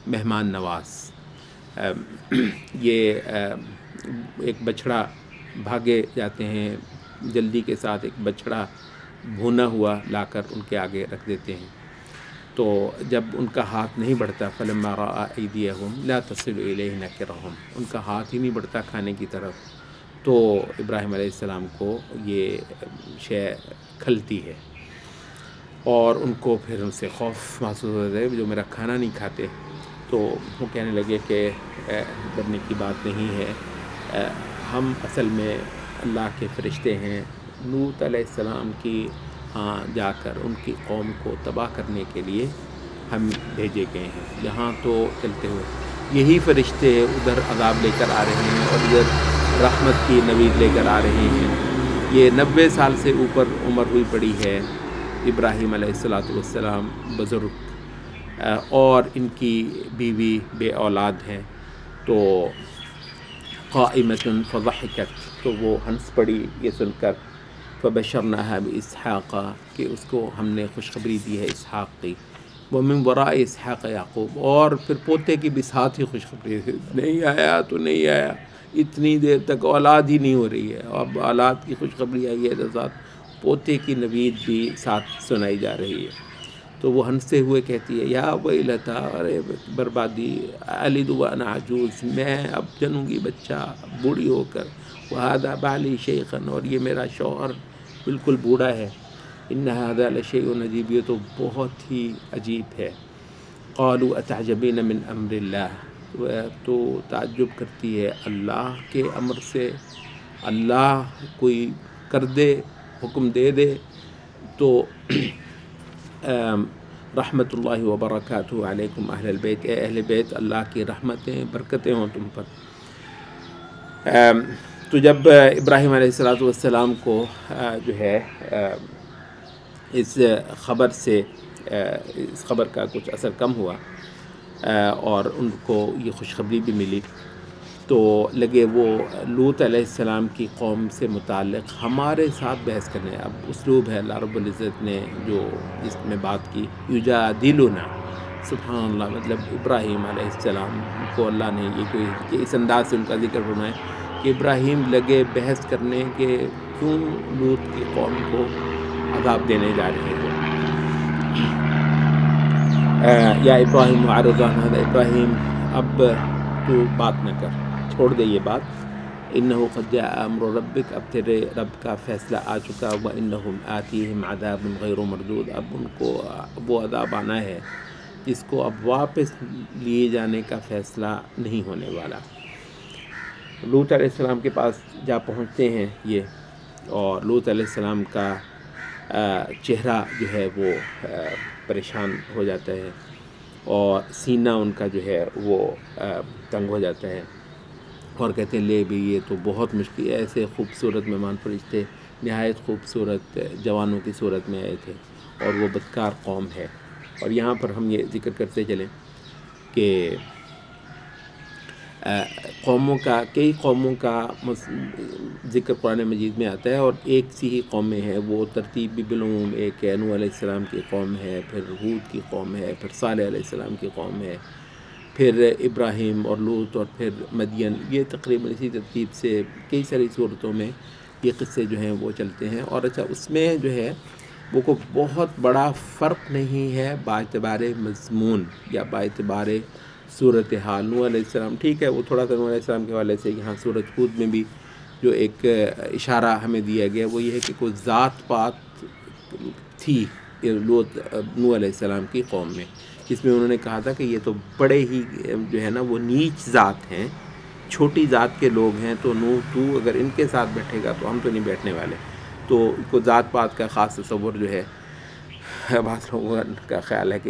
مہمان نواز، یہ ایک بچھڑا بھاگے جاتے ہیں جلدی کے ساتھ، ایک بچھڑا بھونا ہوا لا کر ان کے آگے رکھ دیتے ہیں۔ تو جب ان کا ہاتھ نہیں بڑھتا، فلما رأى أيديهم لا تصل إليه نكرهم، ان کا ہاتھ ہی نہیں بڑھتا کھانے کی طرف، تو ابراہیم علیہ السلام کو یہ شے کھلتی ہے اور ان کو پھر ان سے خوف محسوس ہوتا ہے جو میرا کھانا نہیں کھاتے۔ تو وہ کہنے لگے کہ ڈرنے کی بات نہیں ہے، ہم اصل میں اللہ کے فرشتے ہیں، لوط علیہ السلام کی ہاں جا کر ان کی قوم کو تباہ کرنے کے لیے ہم بھیجے گئے ہیں۔ یہاں تو چلتے ہوئے یہی فرشتے ادھر عذاب لے کر آ رہے ہیں اور ادھر رحمت کی نوید لے کر آ رہے ہیں۔ یہ 90 سال سے اوپر عمر ہوئی پڑی ہے ابراہیم علیہ السلام بزرگ، اور ان کی بیوی بے اولاد ہیں۔ تو قائمۃ فضحکت، تو وہ ہنس پڑی یہ سن کر، فبشرناها باسحاق، کہ اس کو ہم نے خوشخبری دی ہے اسحاق کی، ومن وراء اسحاق یعقوب، اور پھر پوتے کی بھی ساتھ ہی خوشخبری ہے، نہیں آیا تو نہیں آیا، اتنی دیر تک اولاد ہی نہیں ہو رہی ہے، اب اولاد کی خوشخبری آئی ہے تو ساتھ پوتے کی نوید بھی ساتھ سنائی جا رہی ہے۔ تو وہ ہنستے ہوئے کہتی ہے، یا ویلتا، ارے بربادی، الد وانا عجوز، میں اب جنوں گی بچہ بوڑھی ہو کر، وہذا بالی شیخا، اور یہ میرا شوہر بالکل بوڑھا ہے، ان ھذا لشیء عجیب، یہ تو بہت ہی عجیب ہے۔ قالوا اتعجبین من امر اللہ، تو تعجب کرتی ہے اللہ کے امر سے، اللہ کوئی کر دے، حکم دے دے تو رحمت اللہ وبرکاتہ علیکم اہل البیت، اے اہل بیت اللہ کی رحمتیں برکتیں ہوں تم پر۔ تو جب ابراہیم علیہ السلام کو جو ہے اس خبر کا کچھ اثر کم ہوا اور ان کو یہ خوشخبری بھی ملی، تو لگے وہ لوط علیہ السلام کی قوم سے متعلق ہمارے ساتھ بحث کرنے۔ اب اسلوب ہے اللہ رب العزت نے جو جس میں بات کی، یجادلنا، سبحان اللہ، مطلب ابراہیم علیہ السلام کو اللہ نے یہ کوئی اس انداز سے ان کا ذکر فرمایا کہ ابراہیم لگے بحث کرنے کہ کیوں لوط کی قوم کو عذاب دینے جا رہے ہیں۔ یا ابراہیم اعرض عن ھذا، ابراہیم اب تو بات نہ کر، چھوڑ دے یہ بات، انہ قد جاء امر ربک، اب تیرے رب کا فیصلہ آ چکا، وانہم آتیہم عذاب غیر مردود، اب ان کو وہ عذاب آنا ہے جس کو اب واپس لیے جانے کا فیصلہ نہیں ہونے والا۔ لوط علیہ السلام کے پاس جا پہنچتے ہیں یہ، اور لوط علیہ السلام کا چہرہ جو ہے وہ پریشان ہو جاتا ہے اور سینہ ان کا جو ہے وہ تنگ ہو جاتا ہے، اور کہتے ہیں لے بھی یہ تو بہت مشکل، ایسے خوبصورت مہمان فرشتے نہایت خوبصورت جوانوں کی صورت میں آئے تھے اور وہ بدکار قوم ہے۔ اور یہاں پر ہم یہ ذکر کرتے چلیں کہ کئی قوموں کا ذکر قرآن مجید میں آتا ہے، اور ایک سی ہی قومیں ہیں، وہ ترتیب بھی بالعموم ایک ہے، نوح علیہ السلام کی قوم ہے، پھر ہود کی قوم ہے، پھر صالح علیہ السلام کی قوم ہے، پھر ابراہیم اور لوط، اور پھر مدین، یہ تقریباً اسی ترتیب سے کئی ساری صورتوں میں یہ قصے جو ہیں وہ چلتے ہیں۔ اور اچھا اس میں جو ہے وہ کوئی بہت بڑا فرق نہیں ہے باعتبار مضمون یا باعتبار صورتحال۔ نوح علیہ السلام ٹھیک ہے، وہ تھوڑا سا نوح علیہ السلام کے حوالے سے، یہاں سورۃ ہود میں بھی جو ایک اشارہ ہمیں دیا گیا وہ یہ ہے کہ کوئی ذات پات تھی نوح علیہ السلام کی قوم میں، جس میں انہوں نے کہا تھا کہ یہ تو بڑے ہی جو ہے نا وہ نیچ ذات ہیں، چھوٹی ذات کے لوگ ہیں، تو نوح تو اگر ان کے ساتھ بیٹھے گا تو ہم تو نہیں بیٹھنے والے۔ تو کو ذات پات کا خاص تصور جو ہے، بعض لوگوں کا خیال ہے کہ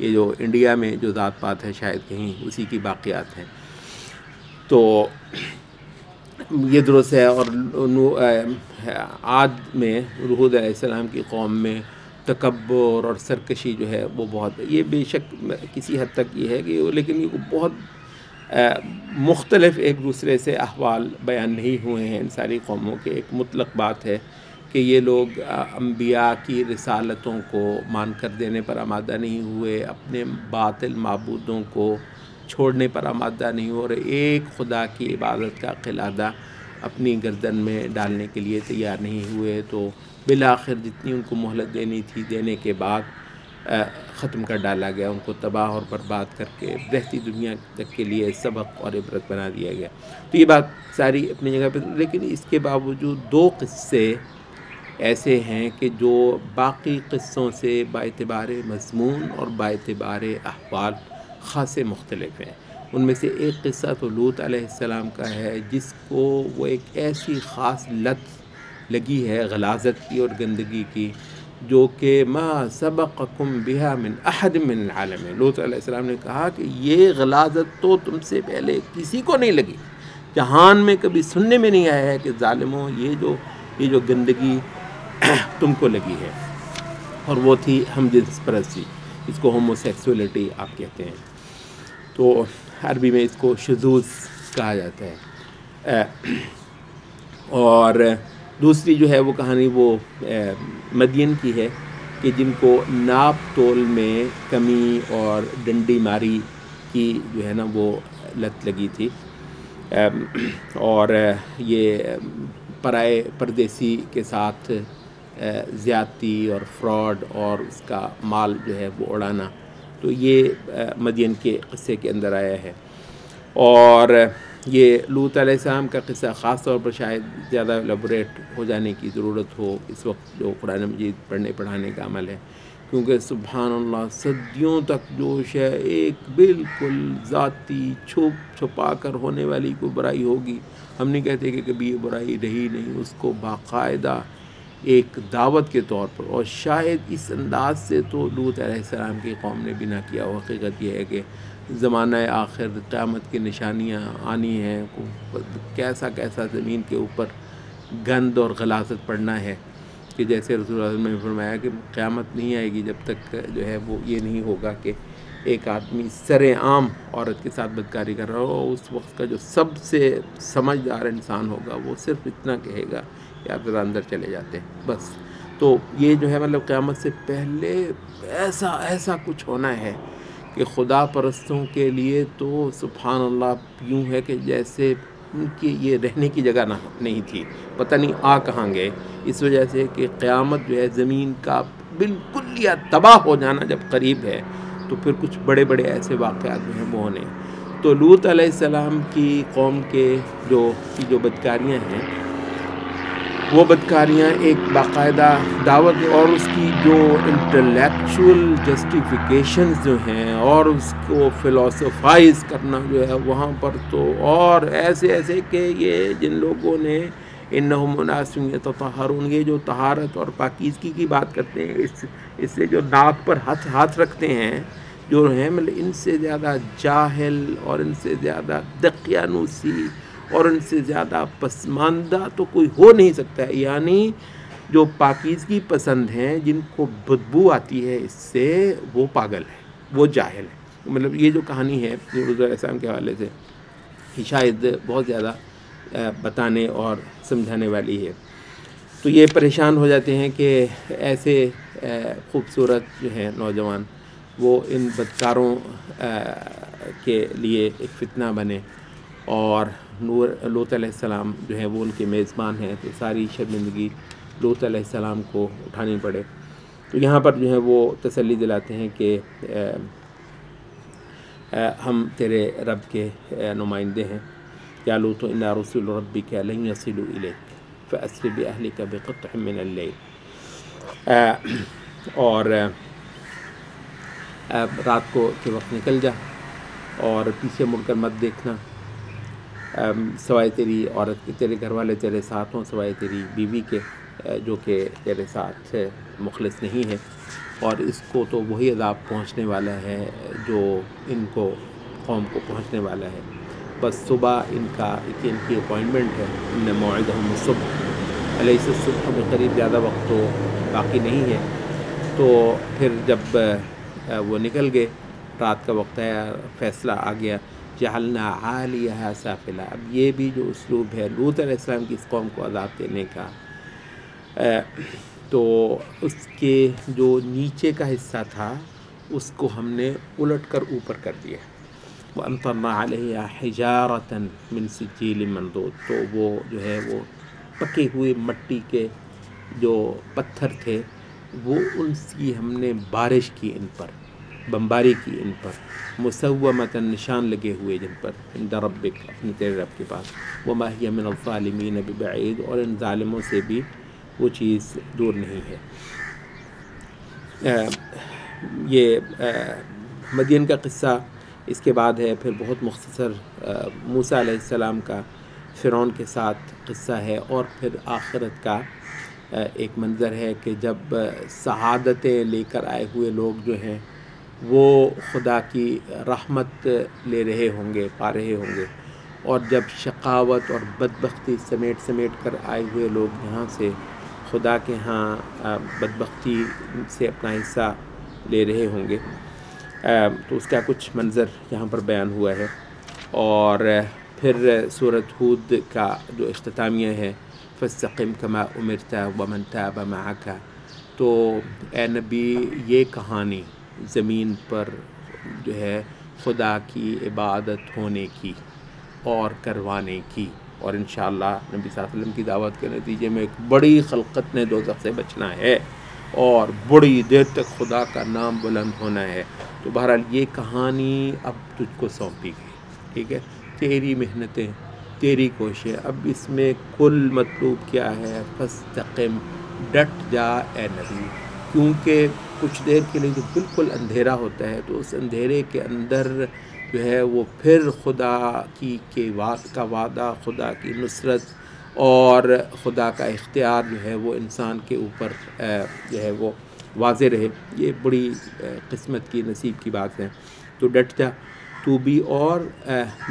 یہ جو انڈیا میں جو ذات پات ہے شاید کہیں اسی کی باقیات ہیں، تو یہ درست ہے۔ اور عاد میں ہود علیہ السلام کی قوم میں تکبر اور سرکشی جو ہے وہ بہت، یہ بے شک کسی حد تک یہ ہے کہ لیکن یہ بہت مختلف ایک دوسرے سے احوال بیان نہیں ہوئے ہیں ان ساری قوموں کے۔ ایک مطلق بات ہے کہ یہ لوگ انبیاء کی رسالتوں کو مان کر دینے پر آمادہ نہیں ہوئے، اپنے باطل معبودوں کو چھوڑنے پر آمادہ نہیں ہوئے، اور ایک خدا کی عبادت کا قلادہ اپنی گردن میں ڈالنے کے لیے تیار نہیں ہوئے۔ تو بالآخر جتنی ان کو مہلت دینی تھی دینے کے بعد ختم کر ڈالا گیا، ان کو تباہ اور برباد کر کے رہتی دنیا تک کے لیے سبق اور عبرت بنا دیا گیا۔ تو یہ بات ساری اپنی جگہ پہ، لیکن اس کے باوجود دو قصے ایسے ہیں کہ جو باقی قصوں سے باعتبار مضمون اور باعتبار احوال خاصے مختلف ہیں۔ ان میں سے ایک قصہ تو لوط علیہ السلام کا ہے، جس کو وہ ایک ایسی خاص لت لگی ہے غلاظت کی اور گندگی کی، جو کہ ما سبقکم بها من احد من العالمین۔ لوط علیہ السلام نے کہا کہ یہ غلاظت تو تم سے پہلے کسی کو نہیں لگی، جہان میں کبھی سننے میں نہیں آیا ہے کہ ظالموں یہ جو گندگی تم کو لگی ہے۔ اور وہ تھی ہم جنس پرستی، اس کو ہومو سیکسولیٹی آپ کہتے ہیں، تو عربی میں اس کو شذوذ کہا جاتا ہے۔ اور دوسری جو ہے وہ کہانی وہ مدین کی ہے کہ جن کو ناپ تول میں کمی اور ڈنڈی ماری کی جو ہے نا وہ لت لگی تھی، اور یہ پرائے پردیسی کے ساتھ زیادتی اور فراڈ اور اس کا مال جو ہے وہ اڑانا، تو یہ مدین کے قصے کے اندر آیا ہے۔ اور یہ لوط علیہ السلام کا قصہ خاص طور پر شاید زیادہ ایلیبوریٹ ہو جانے کی ضرورت ہو اس وقت جو قرآن مجید پڑھنے پڑھانے کا عمل ہے، کیونکہ سبحان اللہ صدیوں تک جوش ہے، ایک بالکل ذاتی چھپ چھپا کر ہونے والی کوئی برائی ہوگی، ہم نہیں کہتے کہ کبھی یہ برائی رہی نہیں، اس کو باقاعدہ ایک دعوت کے طور پر، اور شاید اس انداز سے تو لوط علیہ السلام کی قوم نے بھی نہ کیا ہو۔ حقیقت یہ ہے کہ زمانہ آخر قیامت کی نشانیاں آنی ہیں، کیسا کیسا زمین کے اوپر گند اور غلاظت پڑنا ہے، کہ جیسے رسول اللہ صلی اللہ علیہ وسلم نے فرمایا کہ قیامت نہیں آئے گی جب تک جو ہے وہ یہ نہیں ہوگا کہ ایک آدمی سر عام عورت کے ساتھ بدکاری کر رہا ہو، اس وقت کا جو سب سے سمجھدار انسان ہوگا وہ صرف اتنا کہے گا کہ آپ ذرا اندر چلے جاتے ہیں بس۔ تو یہ جو ہے مطلب قیامت سے پہلے ایسا کچھ ہونا ہے کہ خدا پرستوں کے لیے تو سبحان اللہ یوں ہے کہ جیسے ان کی یہ رہنے کی جگہ نہیں تھی، پتہ نہیں کہاں گئے، اس وجہ سے کہ قیامت جو ہے زمین کا بالکل یا تباہ ہو جانا جب قریب ہے، تو پھر کچھ بڑے بڑے ایسے واقعات جو ہیں وہ ہونے۔ تو لوط علیہ السلام کی قوم کے جو بدکاریاں ہیں، وہ بدکاریاں ایک باقاعدہ دعوت اور اس کی جو انٹلیکچول جسٹیفیکیشنز جو ہیں اور اس کو فلاسفائز کرنا جو ہے وہاں پر تو، اور ایسے کہ یہ جن لوگوں نے انہم اناس یتطہرون، یہ جو طہارت اور پاکیزگی کی بات کرتے ہیں، اس سے جو ناک پر ہاتھ رکھتے ہیں، جو ہیں مطلب ان سے زیادہ جاہل اور ان سے زیادہ دقیانوسی اور ان سے زیادہ پسماندہ تو کوئی ہو نہیں سکتا ہے۔ یعنی جو پاکیزگی پسند ہیں، جن کو بدبو آتی ہے اس سے، وہ پاگل ہے، وہ جاہل ہے۔ مطلب یہ جو کہانی ہے رسول علیہ السلام کے حوالے سے شاید بہت زیادہ بتانے اور سمجھانے والی ہے۔ تو یہ پریشان ہو جاتے ہیں کہ ایسے خوبصورت جو ہیں نوجوان وہ ان بدکاروں کے لیے ایک فتنہ بنے، اور لوط علیہ السلام جو ہے وہ ان کے میزبان ہیں، تو ساری شرمندگی لوط علیہ السلام کو اٹھانی پڑے۔ تو یہاں پر جو ہے وہ تسلی دلاتے ہیں کہ ہم تیرے رب کے نمائندے ہیں، یا لوط انا رسول ربک لن یصلوا الیک فاسر باہلک بقطع من اللیل، اور رات کو کے وقت نکل جا اور پیچھے مڑ کر مت دیکھنا، سوائے تیری عورت کے، تیرے گھر والے تیرے ساتھ ہوں سوائے تیری بیوی کے جو کہ تیرے ساتھ مخلص نہیں ہے، اور اس کو تو وہی عذاب پہنچنے والا ہے جو ان کو قوم کو پہنچنے والا ہے۔ بس صبح ان کی اپوائنٹمنٹ ہے، ان موعدہم الصبح، الیس الصبح بقریب، زیادہ وقت تو باقی نہیں ہے۔ تو پھر جب وہ نکل گئے، رات کا وقت ہے، فیصلہ آ گیا، جعلنا عالیہا سافلہ۔ اب یہ بھی جو اسلوب ہے لوط علیہ السلام کی اس قوم کو عذاب دینے کا، تو اس کے جو نیچے کا حصہ تھا اس کو ہم نے الٹ کر اوپر کر دیا، وَأَمْطَرْنَا عَلَيْهَا حِجَارَةً مِّن سِجِّيلٍ مَّنضُودٍ، تو وہ جو ہے وہ پکے ہوئے مٹی کے جو پتھر تھے وہ ان کی ہم نے بارش کی، ان پر بمباری کی، ان پر مُسَوَّمَةً، نشان لگے ہوئے جن پر، عند ربک، اپنے تیرے رب کے پاس، وَمَا هِيَ مِنَ الظَّالِمِينَ بِبَعِيدٍ، اور ان ظالموں سے بھی وہ چیز دور نہیں ہے۔ یہ مدین کا قصہ اس کے بعد ہے، پھر بہت مختصر موسیٰ علیہ السلام کا فرعون کے ساتھ قصہ ہے، اور پھر آخرت کا ایک منظر ہے کہ جب سعادتیں لے کر آئے ہوئے لوگ جو ہیں وہ خدا کی رحمت لے رہے ہوں گے، پا رہے ہوں گے، اور جب شقاوت اور بدبختی سمیٹ کر آئے ہوئے لوگ یہاں سے خدا کے ہاں بدبختی سے اپنا حصہ لے رہے ہوں گے، تو اس کا کچھ منظر یہاں پر بیان ہوا ہے۔ اور پھر سورۃ ہود کا جو اختتامیہ ہے، فاستقم کما امرت ومن تاب معک، تو اے نبی یہ کہانی زمین پر جو ہے خدا کی عبادت ہونے کی اور کروانے کی، اور انشاءاللہ نبی صلی اللہ علیہ وسلم کی دعوت کے نتیجے میں ایک بڑی خلقت نے دوزخ سے بچنا ہے اور بڑی دیر تک خدا کا نام بلند ہونا ہے۔ تو بہرحال یہ کہانی اب تجھ کو سونپی گئی، ٹھیک ہے، تیری محنتیں، تیری کوششیں، اب اس میں کل مطلوب کیا ہے، فاستقم، ڈٹ جا اے نبی، کیونکہ کچھ دیر کے لیے جو بالکل اندھیرا ہوتا ہے تو اس اندھیرے کے اندر جو ہے وہ پھر خدا کا وعدہ، خدا کی نصرت اور خدا کا اختیار جو ہے وہ انسان کے اوپر جو ہے وہ واضح رہے، یہ بڑی قسمت کی، نصیب کی بات ہے۔ تو ڈٹ جا تو بھی، اور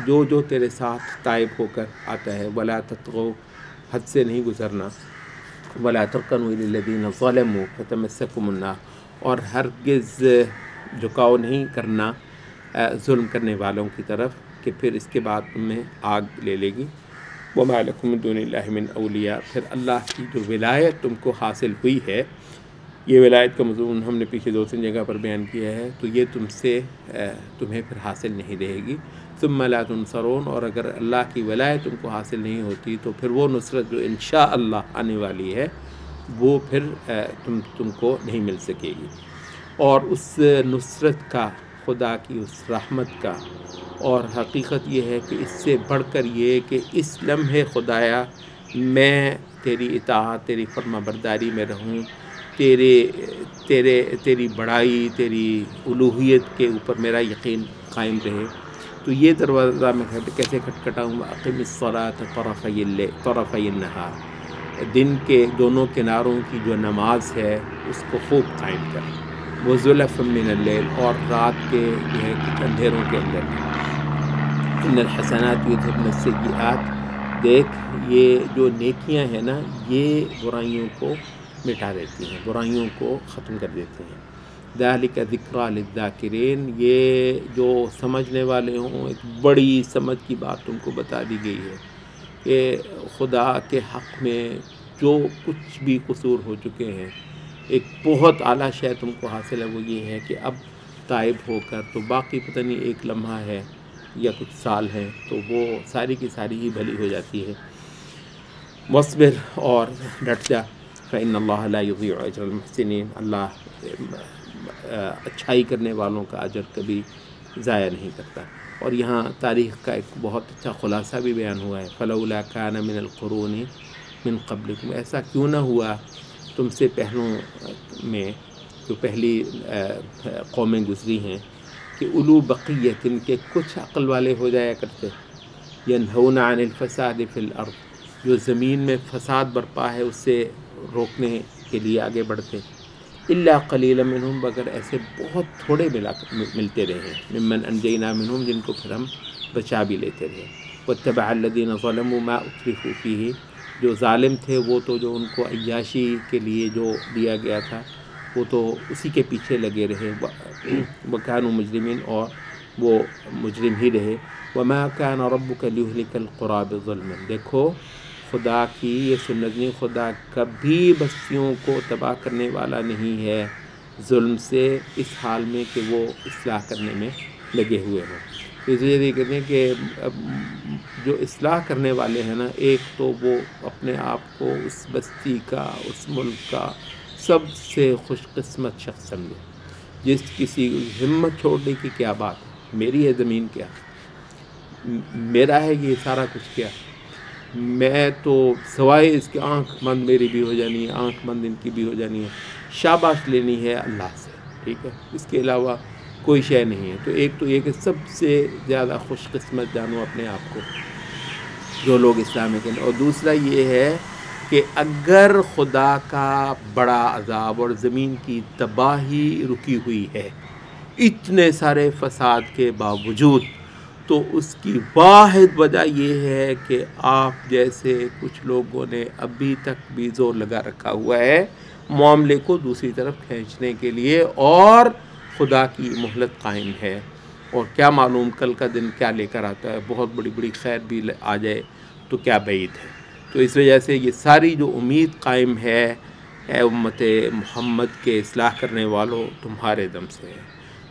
جو تیرے ساتھ تائب ہو کر آتا ہے، ولا تطغوا، حد سے نہیں گزرنا، ولا ترکنوا الی الذین ظلموا فتمسککم النار، اور ہرگز جھکاؤ نہیں کرنا ظلم کرنے والوں کی طرف کہ پھر اس کے بعد تمہیں آگ لے لے گی۔ وما لکم من دون اللہ من اولیاء، پھر اللہ کی جو ولایت تم کو حاصل ہوئی ہے، یہ ولایت کا مضمون ہم نے پیچھے 2-3 جگہ پر بیان کیا ہے، تو یہ تمہیں پھر حاصل نہیں رہے گی۔ ثم لا تنصرون، اور اگر اللہ کی ولایت تم کو حاصل نہیں ہوتی تو پھر وہ نصرت جو انشاءاللہ آنے والی ہے وہ پھر تم کو نہیں مل سکے گی۔ اور اس نصرت کا، خدا کی اس رحمت کا، اور حقیقت یہ ہے کہ اس سے بڑھ کر یہ کہ اس لمحے خدایا میں تیری اطاعت، تیری فرما برداری میں رہوں، تیری بڑائی، تیری الوہیت کے اوپر میرا یقین قائم رہے، تو یہ دروازہ میں کیسے کھٹکھٹاؤں؟ اقم الصلاۃ طرفی النہار، دن کے دونوں کناروں کی جو نماز ہے اس کو خوب قائم کر، وزلفا من اللیل، اور رات کے جو ہے کچھ اندھیروں کے اندر، ان الحسنات یذہبن السیئات، دیکھ یہ جو نیکیاں ہیں نا یہ برائیوں کو مٹا دیتی ہیں، برائیوں کو ختم کر دیتی ہیں۔ ذالک ذکریٰ للذاکرین، یہ جو سمجھنے والے ہوں، ایک بڑی سمجھ کی بات تم کو بتا دی گئی ہے کہ خدا کے حق میں جو کچھ بھی قصور ہو چکے ہیں، ایک بہت اعلیٰ شے تم کو حاصل ہے، وہ یہ ہے کہ اب تائب ہو کر تو باقی پتہ نہیں ایک لمحہ ہے یا کچھ سال ہیں تو وہ ساری کی ساری ہی بھلی ہو جاتی ہے۔ واصبر، اور ڈٹ جا، فإن اللہ لا یضیع اجر المحسنین، اللہ اچھائی کرنے والوں کا اجر کبھی ضائع نہیں کرتا۔ اور یہاں تاریخ کا ایک بہت اچھا خلاصہ بھی بیان ہوا ہے، فلولا کان من القرون من قبلکم، ایسا کیوں نہ ہوا تم سے پہلوں میں جو پہلی قومیں گزری ہیں کہ اولو بقیت، کے کچھ عقل والے ہو جایا کرتے، ینہون عن الفساد فی الارض، جو زمین میں فساد برپا ہے اس سے روکنے کے لیے آگے بڑھتے، الا قلیلا منہم، مگر ایسے بہت تھوڑے ملتے رہے ہیں، ممن انجینا منہم، جن کو پھر ہم بچا بھی لیتے رہے، واتبع الذین ظلموا ما اترفوا فیہ، جو ظالم تھے وہ تو جو ان کو عیاشی کے لیے جو دیا گیا تھا وہ تو اسی کے پیچھے لگے رہے، وکانوا مجرمین، اور وہ مجرم ہی رہے، وما کان ربک لیہلک القری بظلم، دیکھو خدا کی یہ سنت نہیں، خدا کبھی بستیوں کو تباہ کرنے والا نہیں ہے ظلم سے، اس حال میں کہ وہ اصلاح کرنے میں لگے ہوئے ہوں۔ اس لیے یہ کہتے ہیں کہ جو اصلاح کرنے والے ہیں نا، ایک تو وہ اپنے آپ کو اس بستی کا، اس ملک کا سب سے خوش قسمت شخص سمجھے، جس کسی ہمت چھوڑنے کی کیا بات ہے، میری ہے زمین کیا، میرا ہے یہ سارا کچھ کیا، میں تو سوائے اس کے آنکھ بند میری بھی ہو جانی ہے، آنکھ بند ان کی بھی ہو جانی ہے، شاباش لینی ہے اللہ سے، ٹھیک ہے، اس کے علاوہ کوئی شے نہیں ہے۔ تو ایک تو یہ کہ سب سے زیادہ خوش قسمت جانو اپنے آپ کو جو لوگ اسلام کے، اور دوسرا یہ ہے کہ اگر خدا کا بڑا عذاب اور زمین کی تباہی رکی ہوئی ہے اتنے سارے فساد کے باوجود، تو اس کی واحد وجہ یہ ہے کہ آپ جیسے کچھ لوگوں نے ابھی تک بھی زور لگا رکھا ہوا ہے معاملے کو دوسری طرف کھینچنے کے لیے، اور خدا کی مہلت قائم ہے، اور کیا معلوم کل کا دن کیا لے کر آتا ہے، بہت بڑی بڑی خیر بھی آ جائے تو کیا بعید ہے۔ تو اس وجہ سے یہ ساری جو امید قائم ہے، اے امت محمد کے اصلاح کرنے والوں، تمہارے دم سے ہے۔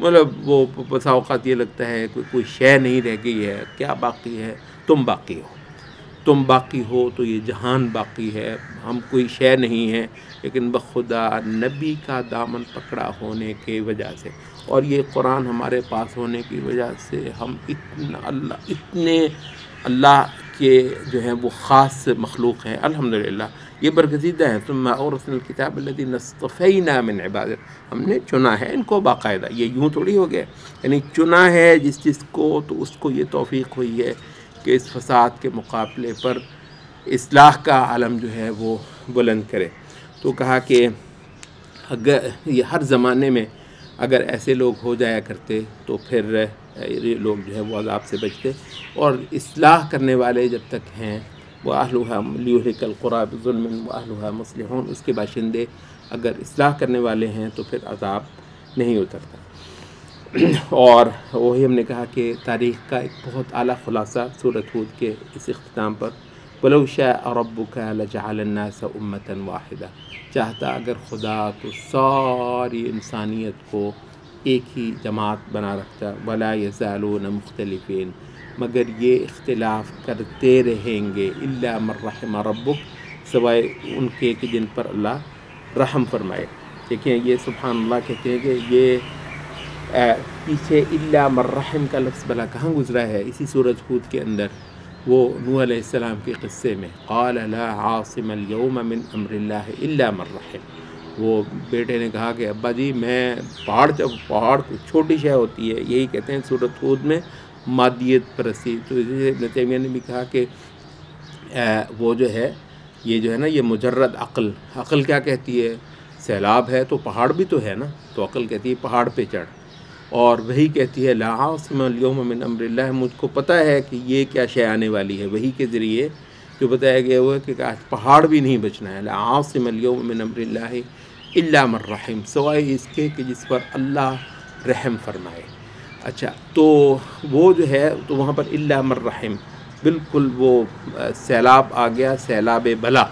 مطلب وہ بسا اوقات یہ لگتا ہے کوئی شے نہیں رہ گئی ہے، کیا باقی ہے؟ تم باقی ہو، تم باقی ہو تو یہ جہان باقی ہے، ہم کوئی شے نہیں ہے، لیکن بخدا نبی کا دامن پکڑا ہونے کی وجہ سے، اور یہ قرآن ہمارے پاس ہونے کی وجہ سے ہم اتنے اللہ کے جو ہیں وہ خاص مخلوق ہیں، الحمدللہ، یہ برگزیدہ ہیں۔ ثم اورثنا الکتاب الذین اصطفینا من عبادنا، ہم نے چنا ہے ان کو باقاعدہ، یہ یوں تھوڑی ہو گیا، یعنی چنا ہے جس کو، تو اس کو یہ توفیق ہوئی ہے کہ اس فساد کے مقابلے پر اصلاح کا علم جو ہے وہ بلند کرے۔ تو کہا کہ اگر یہ ہر زمانے میں اگر ایسے لوگ ہو جایا کرتے تو پھر یہ لوگ جو ہے وہ عذاب سے بچتے، اور اصلاح کرنے والے جب تک ہیں، وَأَهْلُهَا لِيُهْلِكَ الْقُرَىٰ بِظُلْمٍ وَأَهْلُهَا مُصْلِحُونَ، اس کے باشندے اگر اصلاح کرنے والے ہیں تو پھر عذاب نہیں اترتا۔ اور وہی ہم نے کہا کہ تاریخ کا ایک بہت اعلیٰ خلاصہ سورۃ ہود کے اس اختتام پر، وَلَوْ شَاءَ رَبُّكَ لَجَعَلَ النَّاسَ أُمَّةً وَاحِدَةً، چاہتا اگر خدا تو ساری انسانیت کو ایک ہی جماعت بنا رکھتا، وَلَا يَزَالُونَ مُخْتَلِفِينَ، مگر یہ اختلاف کرتے رہیں گے، إِلَّا مَن رَحِمَ رَبُّكَ، سوائے ان کے کہ جن پر اللہ رحم فرمائے۔ دیکھیں یہ سبحان اللہ کہتے ہیں کہ یہ پیچھے إِلَّا مَن رَحِم کا لفظ بلا کہاں گزرا ہے؟ اسی سورۃ ہود کے اندر، وہ نوح علیہ السلام کے قصے میں، قال لا عاصم اليوم من امر اللہ الا من رحم، وہ بیٹے نے کہا کہ ابا جی میں پہاڑ کو چھوٹی شے ہوتی ہے، یہی کہتے ہیں سورۃ ہود میں مادیت پرستی۔ تو ابن تیمیہ نے بھی کہا کہ وہ جو ہے یہ نا یہ مجرد عقل کیا کہتی ہے؟ سیلاب ہے تو پہاڑ بھی تو ہے نا، تو عقل کہتی ہے پہاڑ پہ چڑھ، اور وہی کہتی ہے لا عاصم اليوم من امر اللہ، مجھ کو پتہ ہے کہ یہ کیا شے آنے والی ہے، وہی کے ذریعے جو بتایا گیا ہوا ہے کہ آج پہاڑ بھی نہیں بچنا ہے، لا عاصم اليوم من امر اللہ الا من رحم، سوائے اس کے کہ جس پر اللہ رحم فرمائے۔ اچھا، تو وہ جو ہے تو وہاں پر الا من رحم، بالکل وہ سیلاب آ گیا، سیلاب بلا،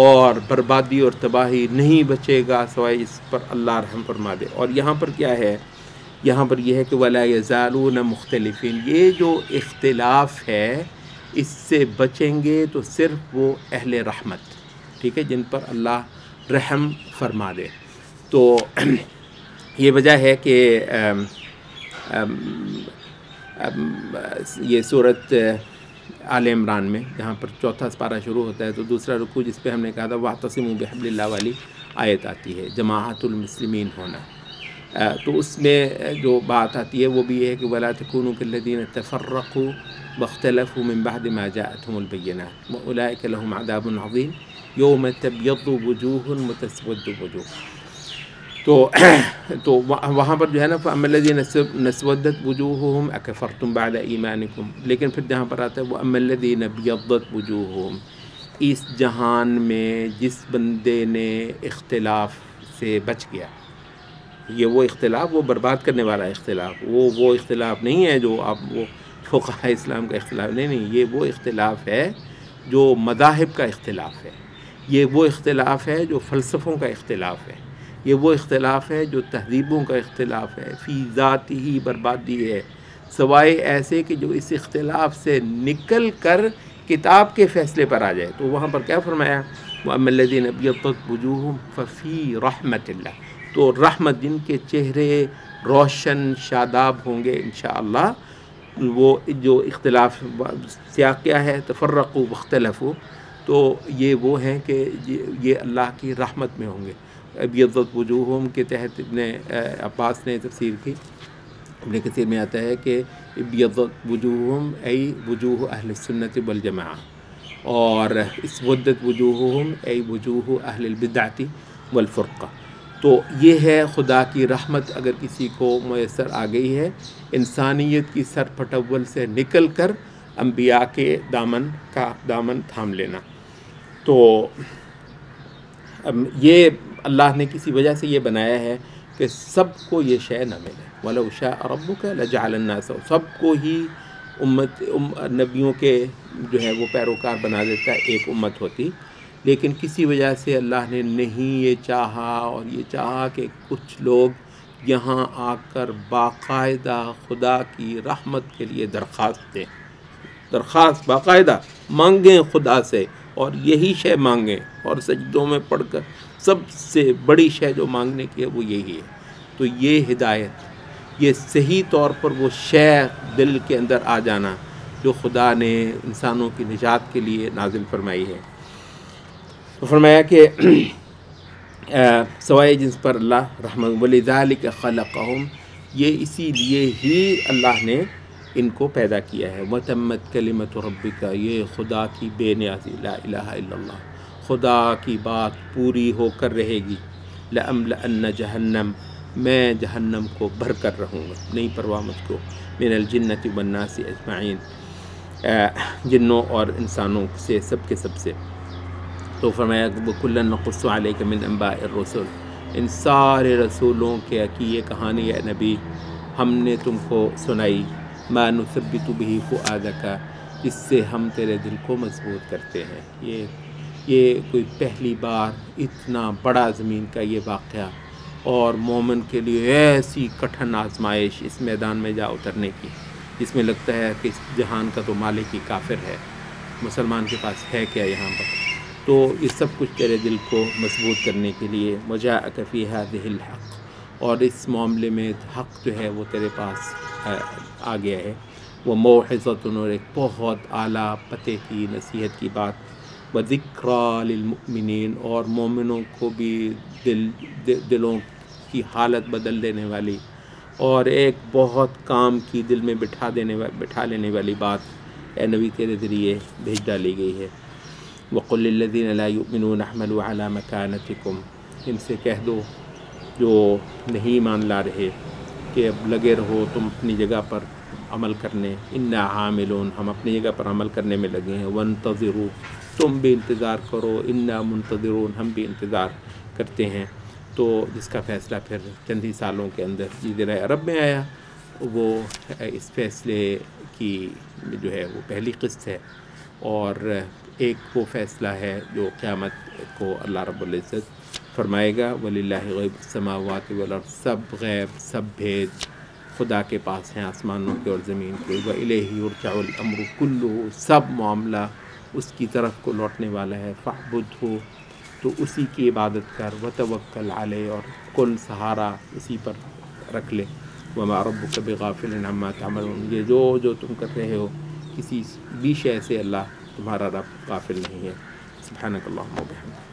اور بربادی اور تباہی نہیں بچے گا سوائے اس پر اللہ رحم فرما دے۔ اور یہاں پر کیا ہے؟ یہاں پر یہ ہے کہ وَلَا يَزَالُونَ مُخْتَلِفِينَ، یہ جو اختلاف ہے اس سے بچیں گے تو صرف وہ اہل رحمت، ٹھیک ہے، جن پر اللہ رحم فرما دے۔ تو یہ وجہ ہے کہ یہ صورت آل عمران میں جہاں پر چوتھا سپارہ شروع ہوتا ہے تو دوسرا رکوع جس پہ ہم نے کہا تھا واعتصموا بحبل اللہ والی آیت آتی ہے، جماعت المسلمین ہونا. تو اس میں جو بات آتی ہے وہ بھی ہے کہ ولا تکونوا کالذین تفرقوا واختلفوا من بعد ما جاءتهم البینات واولئک لهم عذاب عظیم یوم تبیض وجوہ وتسود وجوہ. تو وہاں پر جو ہے نا فَأَمَّا الَّذِينَ اسْوَدَّتْ وُجُوهُهُمْ أَكَفَرْتُمْ بَعْدَ إِيمَانِكُمْ، لیکن پھر جہاں پر آتا ہے وَأَمَّا الَّذِينَ ابْيَضَّتْ وُجُوهُهُمْ، اس جہان میں جس بندے نے اختلاف سے بچ گیا. یہ وہ اختلاف، وہ برباد کرنے والا اختلاف، وہ اختلاف نہیں ہے جو آپ وہ فقہاء اسلام کا اختلاف، نہیں، یہ وہ اختلاف ہے جو مذاہب کا اختلاف ہے، یہ وہ اختلاف ہے جو فلسفوں کا اختلاف ہے، یہ وہ اختلاف ہے جو تہذیبوں کا اختلاف ہے. فی ذاتی ہی بربادی ہے، سوائے ایسے کہ جو اس اختلاف سے نکل کر کتاب کے فیصلے پر آ جائے. تو وہاں پر کیا فرمایا وَأَمَّا الَّذِينَ ابْيَضَّتْ وُجُوهُهُمْ فَفِي رَحْمَةِ اللَّهِ، تو رحمت، جن کے چہرے روشن شاداب ہوں گے انشاءاللہ. وہ جو اختلاف سیاق کیا ہے تفرقوا واختلفوا، تو یہ وہ ہیں کہ یہ اللہ کی رحمت میں ہوں گے. ابیضت وجوہہم کے تحت ابن عباس نے تفسیر کی، ابن کثیر میں آتا ہے کہ ابیضت وجوہہم ای وجوہ اہل السنت والجماعہ، اور اسودت وجوہہم ای وجوہ اہل البدعۃ والفرقہ. تو یہ ہے خدا کی رحمت اگر کسی کو میسر آ گئی ہے، انسانیت کی سر پھٹول سے نکل کر انبیاء کے دامن تھام لینا. تو یہ اللہ نے کسی وجہ سے یہ بنایا ہے کہ سب کو یہ شے نہ ملے. وَلَوْ شَاءَ رَبُّكَ لَجَعَلَ النَّاسَ، سب کو ہی نبیوں کے جو ہے وہ پیروکار بنا دیتا، ایک امت ہوتی، لیکن کسی وجہ سے اللہ نے نہیں یہ چاہا، اور یہ چاہا کہ کچھ لوگ یہاں آ کر باقاعدہ خدا کی رحمت کے لیے درخواست دیں، درخواست باقاعدہ مانگیں خدا سے، اور یہی شے مانگیں، اور سجدوں میں پڑھ کر سب سے بڑی شے جو مانگنے کی ہے وہ یہی ہے. تو یہ ہدایت، یہ صحیح طور پر وہ شے دل کے اندر آ جانا جو خدا نے انسانوں کی نجات کے لیے نازل فرمائی ہے. تو فرمایا کہ سوائے جنس پر اللہ رحمت، وَلِذَلِكَ خَلَقَهُمْ، یہ اسی لیے ہی اللہ نے ان کو پیدا کیا ہے. وَتَمَّتْ كَلِمَةُ رَبِّكَ، یہ خدا کی بے نیازی، لا الہ الا اللہ، خدا کی بات پوری ہو کر رہے گی. لَأَمْلَأَنَّ جَهَنَّمَ، میں جہنم کو بھر کر رہوں گا، نہیں پرواہ مجھ کو، من الجنة والناس اجمعین، جنوں اور انسانوں سے سب کے سب سے. تو فرمایا وَكُلًّا نَقُصُّ عَلَيْكَ مِنْ أَنْبَاءِ الرُّسُلِ، ان سارے رسولوں کے کی یہ کہانی ہے نبی ہم نے تم کو سنائی، مَا نُثَبِّتُ بِهِ فُؤَادَكَ، جس سے ہم تیرے دل کو مضبوط کرتے ہیں. یہ کوئی پہلی بار اتنا بڑا زمین کا یہ واقعہ، اور مومن کے لیے ایسی کٹھن آزمائش اس میدان میں جا اترنے کی جس میں لگتا ہے کہ اس جہان کا تو مالک ہی کافر ہے، مسلمان کے پاس ہے کیا یہاں پر. تو یہ سب کچھ تیرے دل کو مضبوط کرنے کے لیے وَجَاءَكَ فِي هَذِهِ الْحَقِّ، اور اس معاملے میں حق جو ہے وہ تیرے پاس آ گیا ہے. وَمَوْعِظَةٌ، اور ایک بہت اعلیٰ پتے کی نصیحت کی بات، وَذِكْرَىٰ لِلْمُؤْمِنِينَ، اور مومنوں کو بھی دلوں کی حالت بدل دینے والی، اور ایک بہت کام کی دل میں بٹھا لینے والی بات اے نبی تیرے ذریعے بھیج ڈالی گئی ہے. وَقُلْ لِلَّذِينَ لَا يُؤْمِنُونَ اعْمَلُوا عَلَىٰ مَكَانَتِكُمْ، ان سے کہہ دو جو نہیں ایمان لا رہے کہ اب لگے رہو تم اپنی جگہ پر عمل کرنے، اِنَّا عَامِلُونَ، ہم اپنی جگہ پر عمل کرنے میں لگے ہیں. وَانتَظِرُوا، تم بھی انتظار کرو، اِنَّا مُنتَظِرُونَ، ہم بھی انتظار کرتے ہیں. تو جس کا فیصلہ پھر چند ہی سالوں کے اندر جزیرہ عرب میں آیا، وہ اس فیصلے کی جو ہے وہ پہلی قسط ہے، اور ایک وہ فیصلہ ہے جو قیامت کو اللہ رب العزت فرمائے گا. وَلِلَّهِ غَيْبُ السَّمَاوَاتِ وَالْأَرْضِ، سب غیب، سب بھید خدا کے پاس ہیں، آسمانوں کے اور زمین کے. وَإِلَيْهِ يُرْجَعُ الْأَمْرُ كُلُّهُ، سب معاملہ اس کی طرف کو لوٹنے والا ہے. فَاعْبُدْهُ، تو اسی کی عبادت کر. وَتَوَكَّلْ عَلَيْهِ، اور کل سہارا اسی پر رکھ لے. وما ربک بغافل عما تعملون. یہ جو تم کر رہے ہو کسی بھی شے سے اللہ تمہارا رب غافل نہیں ہے. سبحانک اللہم و بحمدک.